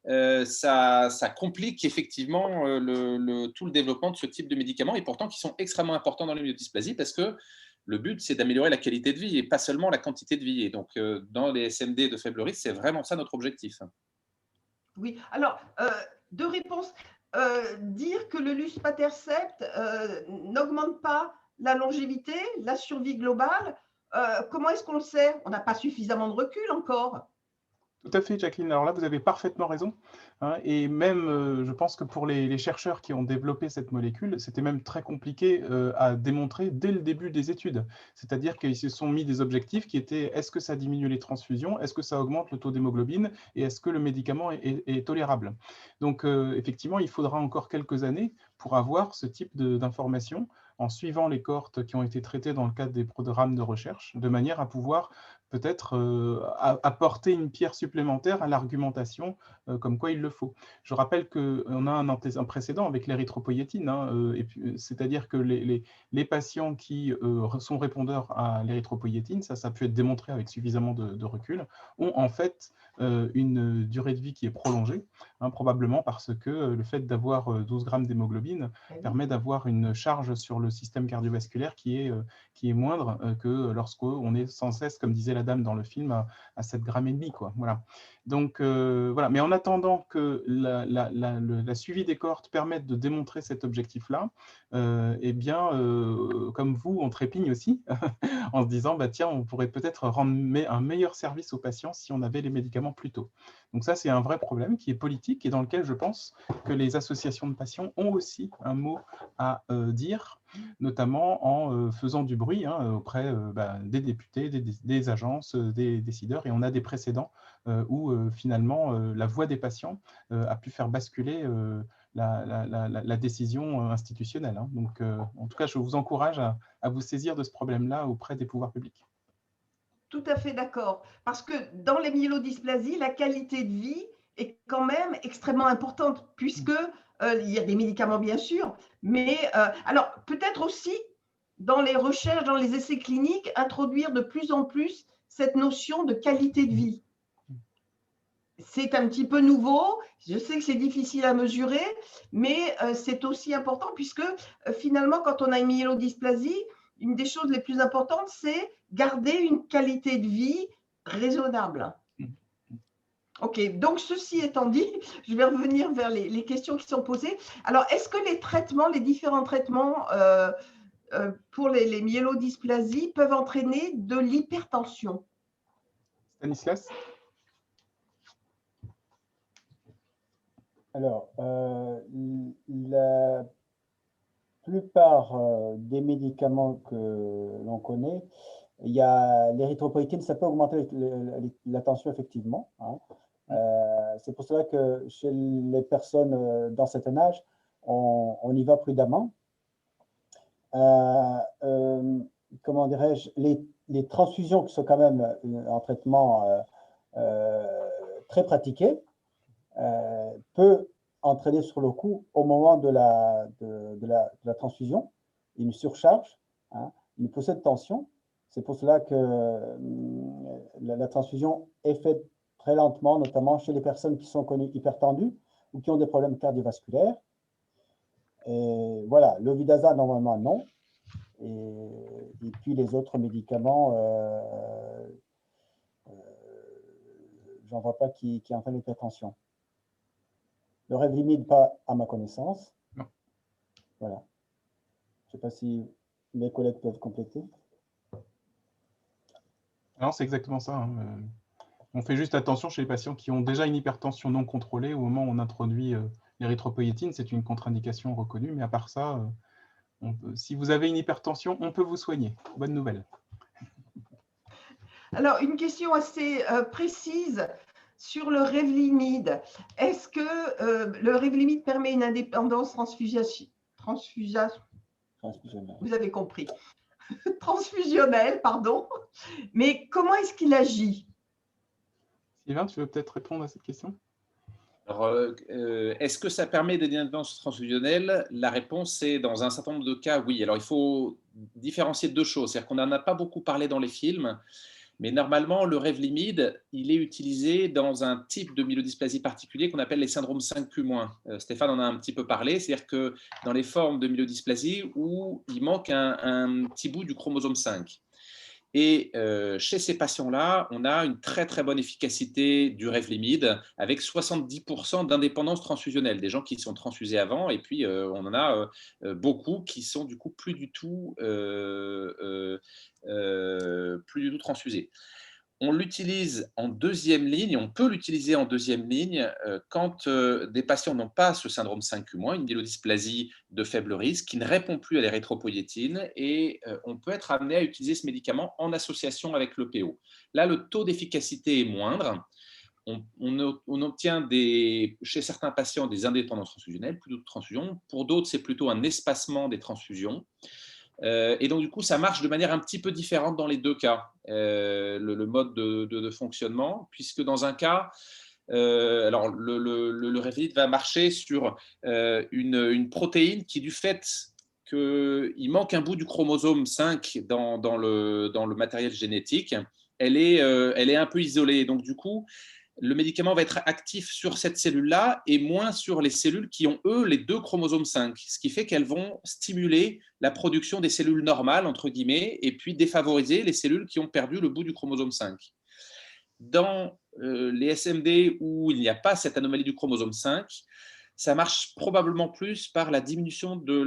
ça complique effectivement tout le développement de ce type de médicaments et pourtant qui sont extrêmement importants dans les myélodysplasies parce que le but, c'est d'améliorer la qualité de vie et pas seulement la quantité de vie. Et donc, dans les SMD de faible risque, c'est vraiment ça notre objectif. Oui, alors, deux réponses. Dire que le luspatercept n'augmente pas la longévité, la survie globale, comment est-ce qu'on le sait? On n'a pas suffisamment de recul encore. Tout à fait, Jacqueline. Alors là, vous avez parfaitement raison. Hein, et même, je pense que pour les chercheurs qui ont développé cette molécule, c'était même très compliqué à démontrer dès le début des études. C'est-à-dire qu'ils se sont mis des objectifs qui étaient est-ce que ça diminue les transfusions, est-ce que ça augmente le taux d'hémoglobine et est-ce que le médicament est tolérable. Donc, effectivement, il faudra encore quelques années pour avoir ce type d'informations en suivant les cohortes qui ont été traitées dans le cadre des programmes de recherche, de manière à pouvoir peut-être apporter une pierre supplémentaire à l'argumentation comme quoi il le faut. Je rappelle qu'on a un précédent avec l'érythropoïétine, hein, c'est-à-dire que les patients qui sont répondeurs à l'érythropoïétine, ça a pu être démontré avec suffisamment de recul, ont en fait une durée de vie qui est prolongée, hein, probablement parce que le fait d'avoir 12 grammes d'hémoglobine permet d'avoir une charge sur le système cardiovasculaire qui est moindre que lorsqu'on est sans cesse, comme disait la dame dans le film, à 7 grammes et demi, quoi. Voilà. Donc, voilà. Mais en attendant que la suivi des cohortes permette de démontrer cet objectif-là, eh bien, comme vous, on trépigne aussi en se disant, bah, tiens, on pourrait peut-être rendre un meilleur service aux patients si on avait les médicaments plus tôt. Donc ça, c'est un vrai problème qui est politique et dans lequel je pense que les associations de patients ont aussi un mot à dire, notamment en faisant du bruit auprès des députés, des agences, des décideurs. Et on a des précédents où finalement la voix des patients a pu faire basculer la décision institutionnelle. Hein. Donc, en tout cas, je vous encourage à vous saisir de ce problème-là auprès des pouvoirs publics. Tout à fait d'accord. Parce que dans les myélodysplasies, la qualité de vie est quand même extrêmement importante, puisque il y a des médicaments, bien sûr, mais alors peut-être aussi dans les recherches, dans les essais cliniques, introduire de plus en plus cette notion de qualité de vie. C'est un petit peu nouveau, je sais que c'est difficile à mesurer, mais c'est aussi important puisque finalement, quand on a une myélodysplasie, une des choses les plus importantes, c'est garder une qualité de vie raisonnable. Ok, donc ceci étant dit, je vais revenir vers les questions qui sont posées. Alors, est-ce que les différents traitements pour les myélodysplasies peuvent entraîner de l'hypertension? Stanislas? Alors, la plupart des médicaments que l'on connaît, il y a l'érythropoïétine, ça peut augmenter la tension effectivement. Hein. C'est pour cela que chez les personnes d'un certain âge, on y va prudemment. Comment dirais-je, les transfusions qui sont quand même un traitement très pratiqué, peut entraîner sur le coup, au moment de la transfusion, une surcharge, hein, une poussée de tension. C'est pour cela que la transfusion est faite très lentement, notamment chez les personnes qui sont connues hypertendues ou qui ont des problèmes cardiovasculaires. Et voilà, le Vidaza, normalement, non. Et puis les autres médicaments, j'en vois pas qui entraînent l'hypertension. Le Revlimid, pas à ma connaissance. Non. Voilà. Je ne sais pas si mes collègues peuvent compléter. Non, c'est exactement ça. Hein. On fait juste attention chez les patients qui ont déjà une hypertension non contrôlée au moment où on introduit l'érythropoïétine. C'est une contre-indication reconnue, mais à part ça, si vous avez une hypertension, on peut vous soigner. Bonne nouvelle. Alors, une question assez précise sur le Revlimid. Est-ce que le Revlimid permet une indépendance transfusionnelle? Vous avez compris. Transfusionnelle, pardon. Mais comment est-ce qu'il agit? Sylvain, tu veux peut-être répondre à cette question? Alors, est-ce que ça permet des indépendances transfusionnelles? La réponse est dans un certain nombre de cas, oui. Alors, il faut différencier deux choses. C'est-à-dire qu'on n'en a pas beaucoup parlé dans les films, mais normalement, le Revlimid, il est utilisé dans un type de myélodysplasie particulier qu'on appelle les syndromes 5Q-. Stéphane en a un petit peu parlé, c'est-à-dire que dans les formes de myélodysplasie où il manque un petit bout du chromosome 5. Et chez ces patients-là, on a une très très bonne efficacité du Revlimid avec 70% d'indépendance transfusionnelle, des gens qui sont transfusés avant, et puis on en a beaucoup qui sont du coup plus du tout transfusés. On l'utilise en deuxième ligne, on peut l'utiliser en deuxième ligne quand des patients n'ont pas ce syndrome 5Q-, une myélodysplasie de faible risque qui ne répond plus à l'érythropoïétine, et on peut être amené à utiliser ce médicament en association avec le PO. Là, le taux d'efficacité est moindre. On obtient chez certains patients des indépendances transfusionnelles, plutôt de transfusions. Pour d'autres, c'est plutôt un espacement des transfusions. Et donc, du coup, ça marche de manière un petit peu différente dans les deux cas, le mode de fonctionnement, puisque dans un cas, alors le Revlimid va marcher sur une protéine qui, du fait qu'il manque un bout du chromosome 5 dans le matériel génétique, elle est un peu isolée. Donc, du coup, le médicament va être actif sur cette cellule-là et moins sur les cellules qui ont, eux, les deux chromosomes 5, ce qui fait qu'elles vont stimuler la production des cellules normales, entre guillemets, et puis défavoriser les cellules qui ont perdu le bout du chromosome 5. Dans les SMD où il n'y a pas cette anomalie du chromosome 5, ça marche probablement plus par la diminution de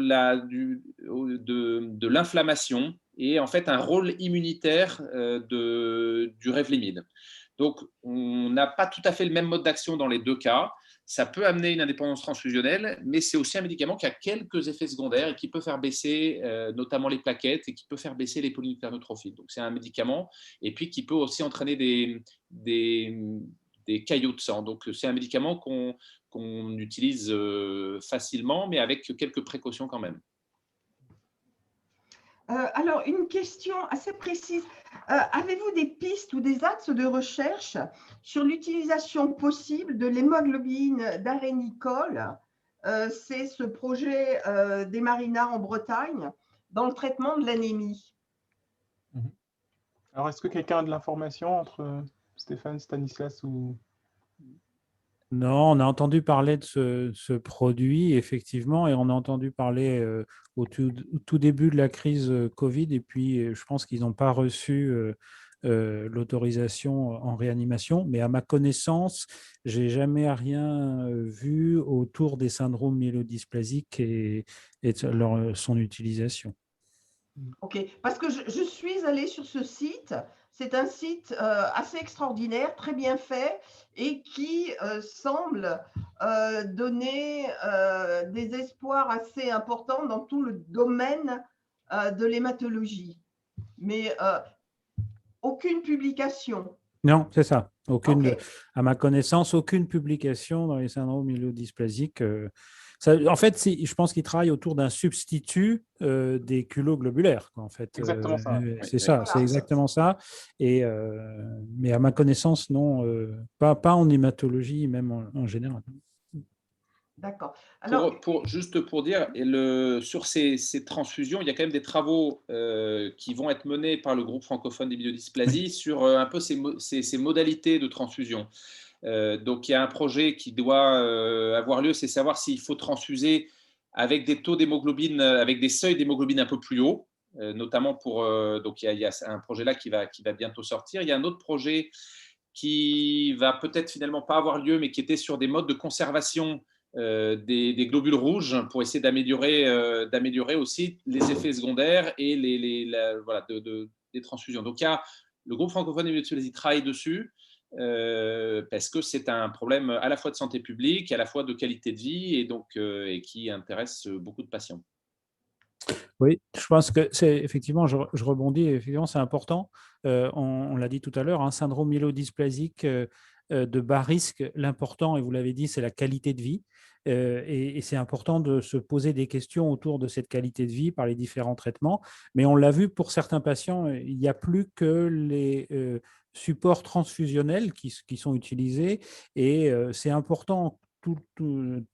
l'inflammation et en fait un rôle immunitaire du Revlimid. Donc, on n'a pas tout à fait le même mode d'action dans les deux cas. Ça peut amener une indépendance transfusionnelle, mais c'est aussi un médicament qui a quelques effets secondaires et qui peut faire baisser notamment les plaquettes et qui peut faire baisser les polynucléaires neutrophiles. Donc, c'est un médicament et puis qui peut aussi entraîner des caillots de sang. Donc, c'est un médicament qu'on utilise facilement, mais avec quelques précautions quand même. Alors, une question assez précise. Avez-vous des pistes ou des axes de recherche sur l'utilisation possible de l'hémoglobine d'arénicole? C'est ce projet des Marinas en Bretagne dans le traitement de l'anémie. Alors, est-ce que quelqu'un a de l'information entre Stéphane, Stanislas ou… Non, on a entendu parler de ce produit, effectivement, et on a entendu parler au tout début de la crise Covid, et puis je pense qu'ils n'ont pas reçu l'autorisation en réanimation, mais à ma connaissance, j'ai jamais rien vu autour des syndromes myélodysplasiques et de son utilisation. Ok, parce que je suis allée sur ce site. C'est un site assez extraordinaire, très bien fait et qui semble donner des espoirs assez importants dans tout le domaine de l'hématologie. Mais aucune publication. Non, c'est ça. À ma connaissance, aucune publication dans les syndromes myélodysplasiques. En fait, je pense qu'il travaille autour d'un substitut des culoglobulaires. En fait, exactement ça. C'est ça, c'est exactement ça. Mais à ma connaissance, non, pas en hématologie, même en général. D'accord. Juste pour dire, sur ces transfusions, il y a quand même des travaux qui vont être menés par le groupe francophone des myélodysplasies sur un peu ces modalités de transfusion. Donc, il y a un projet qui doit avoir lieu, c'est savoir s'il faut transfuser avec des taux d'hémoglobine, avec des seuils d'hémoglobine un peu plus hauts, notamment donc il y a un projet là qui va bientôt sortir. Il y a un autre projet qui va peut-être finalement pas avoir lieu, mais qui était sur des modes de conservation des globules rouges pour essayer d'améliorer aussi les effets secondaires et des transfusions. Donc, le groupe francophone des myélodysplasies travaille dessus. Parce que c'est un problème à la fois de santé publique, à la fois de qualité de vie et qui intéresse beaucoup de patients. Oui, je pense que c'est effectivement, je rebondis, effectivement, c'est important. On l'a dit tout à l'heure, un syndrome myélodysplasique de bas risque, l'important, et vous l'avez dit, c'est la qualité de vie. Et c'est important de se poser des questions autour de cette qualité de vie par les différents traitements. Mais on l'a vu pour certains patients, il n'y a plus que les supports transfusionnels qui sont utilisés et c'est important.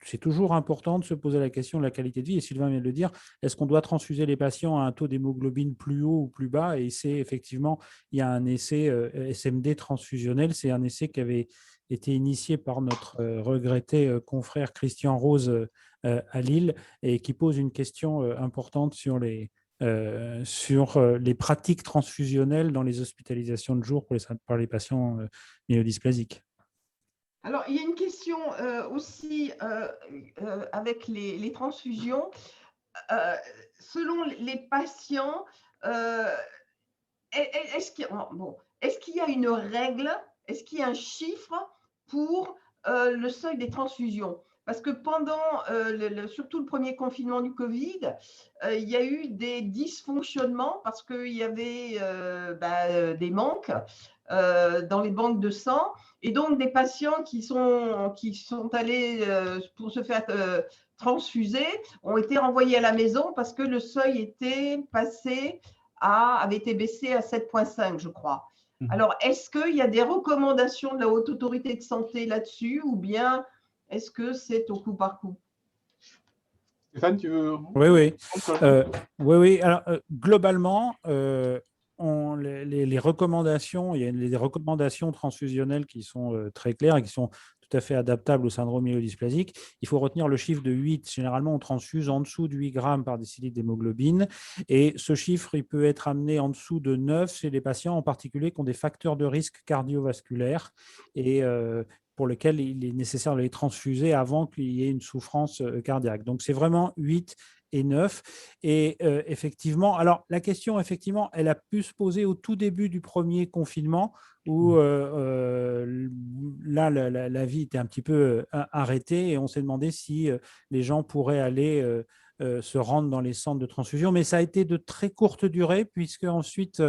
C'est toujours important de se poser la question de la qualité de vie. Et Sylvain vient de le dire, est-ce qu'on doit transfuser les patients à un taux d'hémoglobine plus haut ou plus bas? Et c'est effectivement, il y a un essai SMD transfusionnel. C'est un essai qui avait été initié par notre regretté confrère Christian Rose à Lille et qui pose une question importante sur les pratiques transfusionnelles dans les hospitalisations de jour par les patients myélodysplasiques. Alors, il y a une question aussi avec les transfusions. Selon les patients, est-ce qu'il y a une règle, est-ce qu'il y a un chiffre pour le seuil des transfusions? Parce que pendant surtout le premier confinement du Covid, il y a eu des dysfonctionnements parce qu'il y avait des manques dans les banques de sang. Et donc, des patients qui sont allés pour se faire transfuser ont été renvoyés à la maison parce que le seuil avait été baissé à 7,5, je crois. Alors, est-ce qu'il y a des recommandations de la Haute Autorité de Santé là-dessus ou bien est-ce que c'est au coup par coup? Stéphane, tu veux… Oui. Alors, globalement, les recommandations, il y a des recommandations transfusionnelles qui sont très claires et qui sont tout à fait adaptables au syndrome myélodysplasique. Il faut retenir le chiffre de 8. Généralement, on transfuse en dessous de 8 grammes par décilitre d'hémoglobine. Et ce chiffre, il peut être amené en dessous de 9 chez les patients, en particulier qui ont des facteurs de risque cardiovasculaires et pour lesquels il est nécessaire de les transfuser avant qu'il y ait une souffrance cardiaque. Donc, c'est vraiment 8 et 9. Et effectivement, alors la question, effectivement, elle a pu se poser au tout début du premier confinement où là, la vie était un petit peu arrêtée et on s'est demandé si les gens pourraient aller se rendre dans les centres de transfusion. Mais ça a été de très courte durée puisque ensuite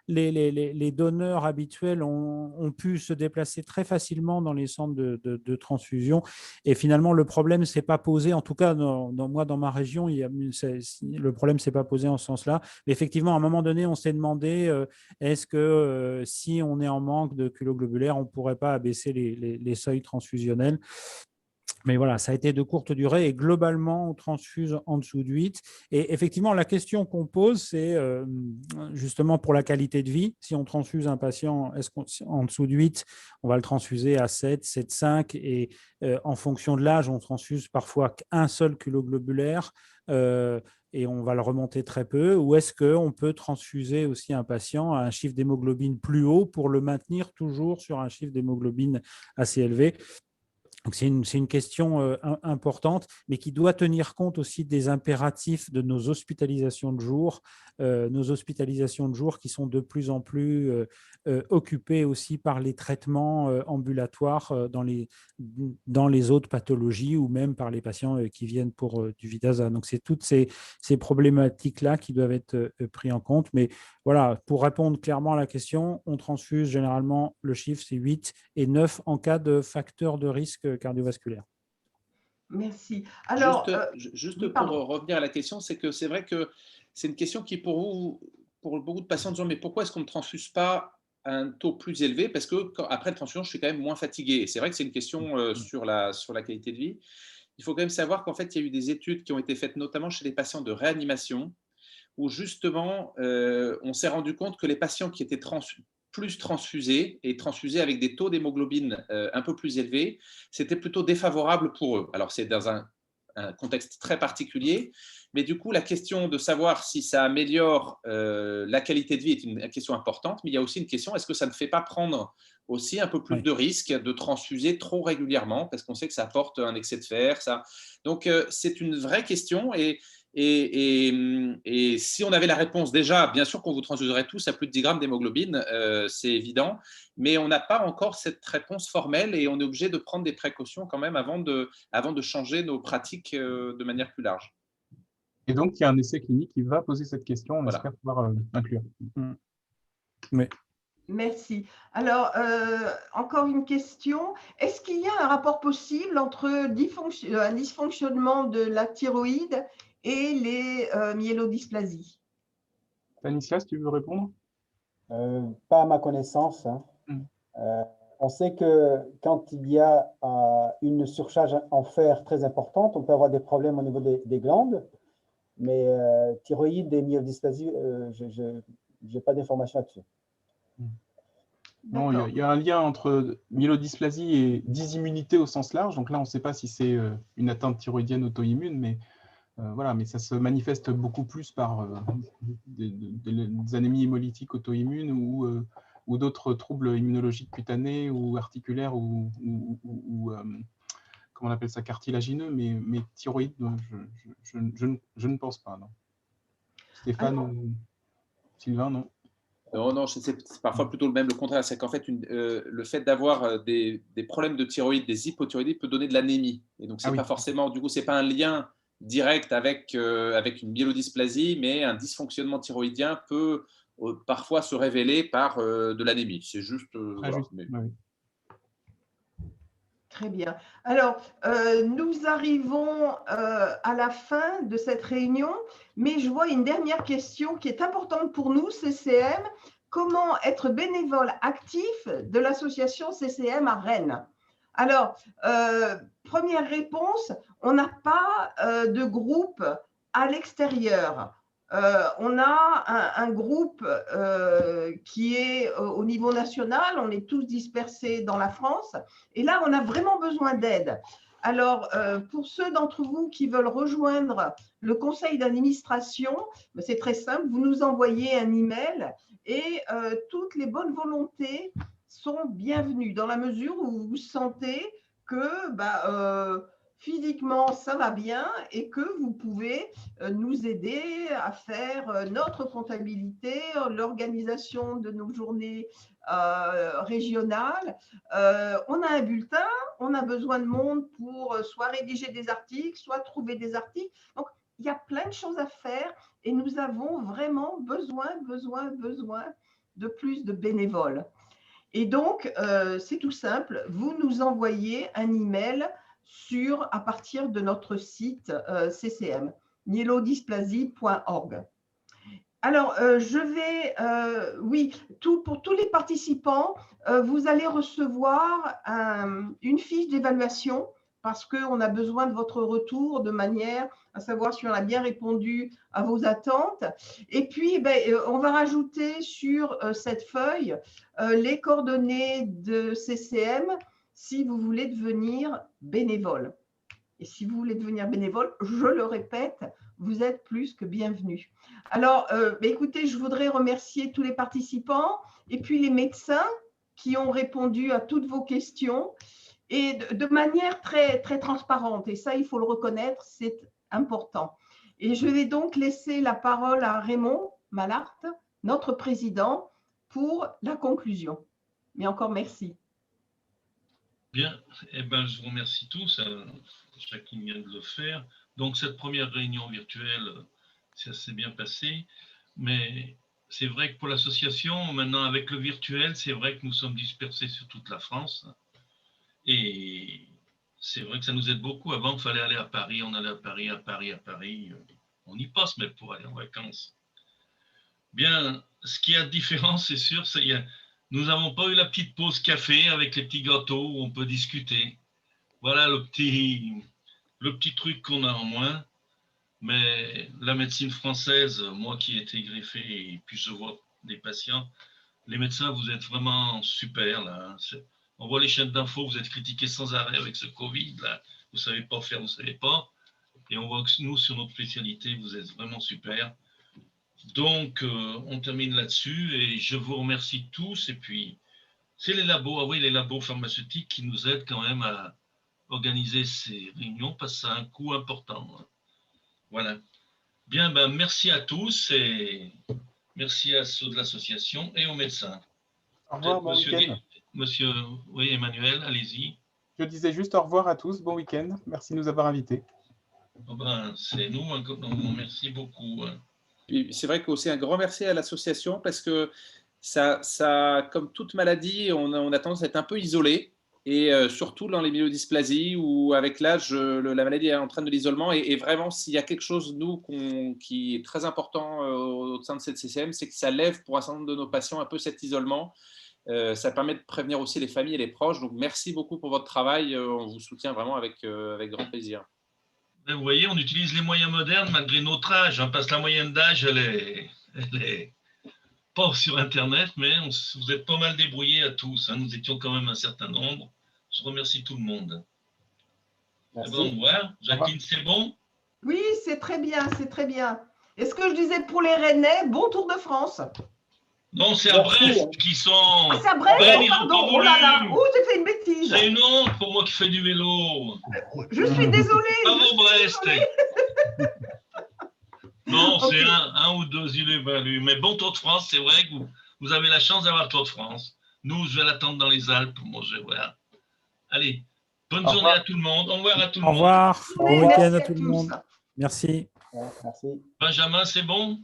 les donneurs habituels ont pu se déplacer très facilement dans les centres de transfusion. Et finalement, le problème ne s'est pas posé, en tout cas, dans ma région, le problème ne s'est pas posé en ce sens-là. Mais effectivement, à un moment donné, on s'est demandé est-ce que si on est en manque de culots globulaires, on ne pourrait pas abaisser les seuils transfusionnels. Mais voilà, ça a été de courte durée et globalement, on transfuse en dessous de 8. Et effectivement, la question qu'on pose, c'est justement pour la qualité de vie. Si on transfuse un patient en dessous de 8, on va le transfuser à 7, 7,5 et en fonction de l'âge, on transfuse parfois qu'un seul culot globulaire et on va le remonter très peu. Ou est-ce qu'on peut transfuser aussi un patient à un chiffre d'hémoglobine plus haut pour le maintenir toujours sur un chiffre d'hémoglobine assez élevé? Donc, c'est une question importante, mais qui doit tenir compte aussi des impératifs de nos hospitalisations de jour qui sont de plus en plus occupées aussi par les traitements ambulatoires dans les autres pathologies ou même par les patients qui viennent pour du Vidaza. Donc, c'est toutes ces problématiques-là qui doivent être prises en compte. Mais voilà, pour répondre clairement à la question, on transfuse généralement, le chiffre, c'est 8 et 9 en cas de facteur de risque cardiovasculaire. Merci. Alors, juste pour revenir à la question, c'est que c'est vrai que c'est une question qui, pour beaucoup de patients, disent mais pourquoi est-ce qu'on ne transfuse pas à un taux plus élevé? Parce qu'après la transfusion, je suis quand même moins fatigué. Et c'est vrai que c'est une question sur la qualité de vie. Il faut quand même savoir qu'en fait, il y a eu des études qui ont été faites notamment chez les patients de réanimation, où justement, on s'est rendu compte que les patients qui étaient plus transfusés et transfusés avec des taux d'hémoglobine un peu plus élevés, c'était plutôt défavorable pour eux. Alors, c'est dans un contexte très particulier, mais du coup, la question de savoir si ça améliore la qualité de vie est une question importante, mais il y a aussi une question, est-ce que ça ne fait pas prendre aussi un peu plus de risque de transfuser trop régulièrement, parce qu'on sait que ça apporte un excès de fer, ça. Donc, c'est une vraie question et si on avait la réponse déjà, bien sûr qu'on vous transfuserait tous à plus de 10 grammes d'hémoglobine, c'est évident, mais on n'a pas encore cette réponse formelle et on est obligé de prendre des précautions quand même avant de changer nos pratiques de manière plus large. Et donc, il y a un essai clinique qui va poser cette question, on espère pouvoir inclure. Oui. Merci. Alors, encore une question. Est-ce qu'il y a un rapport possible entre un dysfonctionnement de la thyroïde et les myélodysplasies? Stanislas, tu veux répondre? Pas à ma connaissance. Hein. On sait que quand il y a une surcharge en fer très importante, on peut avoir des problèmes au niveau des glandes, mais thyroïde et myélodysplasie, je n'ai pas d'informations là-dessus. Non, il y a un lien entre myélodysplasie et dysimmunité au sens large. Donc là, on ne sait pas si c'est une atteinte thyroïdienne auto-immune, mais voilà, mais ça se manifeste beaucoup plus par des anémies hémolytiques auto-immunes ou d'autres troubles immunologiques cutanés ou articulaires ou comment on appelle ça, cartilagineux, mais thyroïde, je ne pense pas, non. Stéphane ou Sylvain, non? Non, c'est parfois plutôt le contraire. C'est qu'en fait, le fait d'avoir des problèmes de thyroïde, des hypothyroïdies, peut donner de l'anémie. Et donc, c'est pas forcément, du coup, c'est pas un lien direct avec une myélodysplasie, mais un dysfonctionnement thyroïdien peut parfois se révéler par de l'anémie. C'est juste. Voilà, mais... oui. Très bien. Alors, nous arrivons à la fin de cette réunion, mais je vois une dernière question qui est importante pour nous, CCM. Comment être bénévole actif de l'association CCM à Rennes? Alors, première réponse, on n'a pas de groupe à l'extérieur. On a un groupe qui est au niveau national, on est tous dispersés dans la France, et là, on a vraiment besoin d'aide. Alors, pour ceux d'entre vous qui veulent rejoindre le conseil d'administration, c'est très simple, vous nous envoyez un email et toutes les bonnes volontés sont bienvenues dans la mesure où vous sentez que physiquement, ça va bien et que vous pouvez nous aider à faire notre comptabilité, l'organisation de nos journées régionales. On a un bulletin, on a besoin de monde pour soit rédiger des articles, soit trouver des articles. Donc, il y a plein de choses à faire et nous avons vraiment besoin de plus de bénévoles. Et donc, c'est tout simple, vous nous envoyez un email à partir de notre site CCM, myélodysplasie.org. Alors, pour tous les participants, vous allez recevoir une fiche d'évaluation parce qu'on a besoin de votre retour de manière à savoir si on a bien répondu à vos attentes. Et puis, on va rajouter sur cette feuille les coordonnées de CCM si vous voulez devenir bénévole. Et si vous voulez devenir bénévole, je le répète, vous êtes plus que bienvenus. Alors, écoutez, je voudrais remercier tous les participants et puis les médecins qui ont répondu à toutes vos questions et de manière très, très transparente. Et ça, il faut le reconnaître, c'est important. Et je vais donc laisser la parole à Raymond Malart, notre président, pour la conclusion. Mais encore merci. Bien, je vous remercie tous, chacun vient de le faire. Donc cette première réunion virtuelle, ça s'est bien passé, mais c'est vrai que pour l'association, maintenant avec le virtuel, c'est vrai que nous sommes dispersés sur toute la France, et c'est vrai que ça nous aide beaucoup. Avant, il fallait aller à Paris, on allait à Paris, on y passe même pour aller en vacances. Bien, ce qui a de différent, c'est sûr, c'est nous n'avons pas eu la petite pause café avec les petits gâteaux où on peut discuter. Voilà le petit truc qu'on a en moins. Mais la médecine française, moi qui ai été greffé et puis je vois des patients, les médecins, vous êtes vraiment super là. On voit les chaînes d'infos, vous êtes critiqués sans arrêt avec ce Covid là. Vous ne savez pas faire, vous ne savez pas. Et on voit que nous, sur notre spécialité, vous êtes vraiment super. Donc, on termine là-dessus et je vous remercie tous. Et puis, c'est les labos, les labos pharmaceutiques qui nous aident quand même à organiser ces réunions parce que ça a un coût important. Voilà. Bien, merci à tous et merci à ceux de l'association et aux médecins. Au revoir, bon week-end. Monsieur, oui, Emmanuel, allez-y. Je disais juste au revoir à tous, bon week-end. Merci de nous avoir invités. C'est nous, merci beaucoup. C'est vrai qu'aussi un grand merci à l'association parce que ça, comme toute maladie, on a tendance à être un peu isolé et surtout dans les myélodysplasies où avec l'âge, la maladie entraîne de l'isolement et vraiment s'il y a quelque chose, nous, qui est très important au sein de cette CCM, c'est que ça lève pour un certain nombre de nos patients un peu cet isolement Ça permet de prévenir aussi les familles et les proches. Donc, merci beaucoup pour votre travail. On vous soutient vraiment avec grand plaisir. Vous voyez, on utilise les moyens modernes malgré notre âge, hein, parce que la moyenne d'âge, elle est pas sur Internet, mais vous êtes pas mal débrouillés à tous. Hein. Nous étions quand même un certain nombre. Je remercie tout le monde. Merci. Au revoir. Jacqueline, c'est bon? Oui, c'est très bien, c'est très bien. Et ce que je disais pour les Rennais, bon Tour de France. Non, c'est à Brest qui sont. Ah, c'est à Brest, ils ont pardon. pas Oh là là, voulu. oh, j'ai fait une bêtise. C'est une honte pour moi qui fais du vélo. Je suis désolée. Bravo Brest. Non, c'est un ou deux îles évaluées. Mais bon Tour de France, c'est vrai que vous avez la chance d'avoir le Tour de France. Nous, je vais l'attendre dans les Alpes. Moi, je vais voir. Allez, bonne journée à tout le monde. Au revoir à tout le Au monde. revoir. Bon Merci week-end à à tout le tous. monde. Merci. Ouais, merci. Benjamin, c'est bon?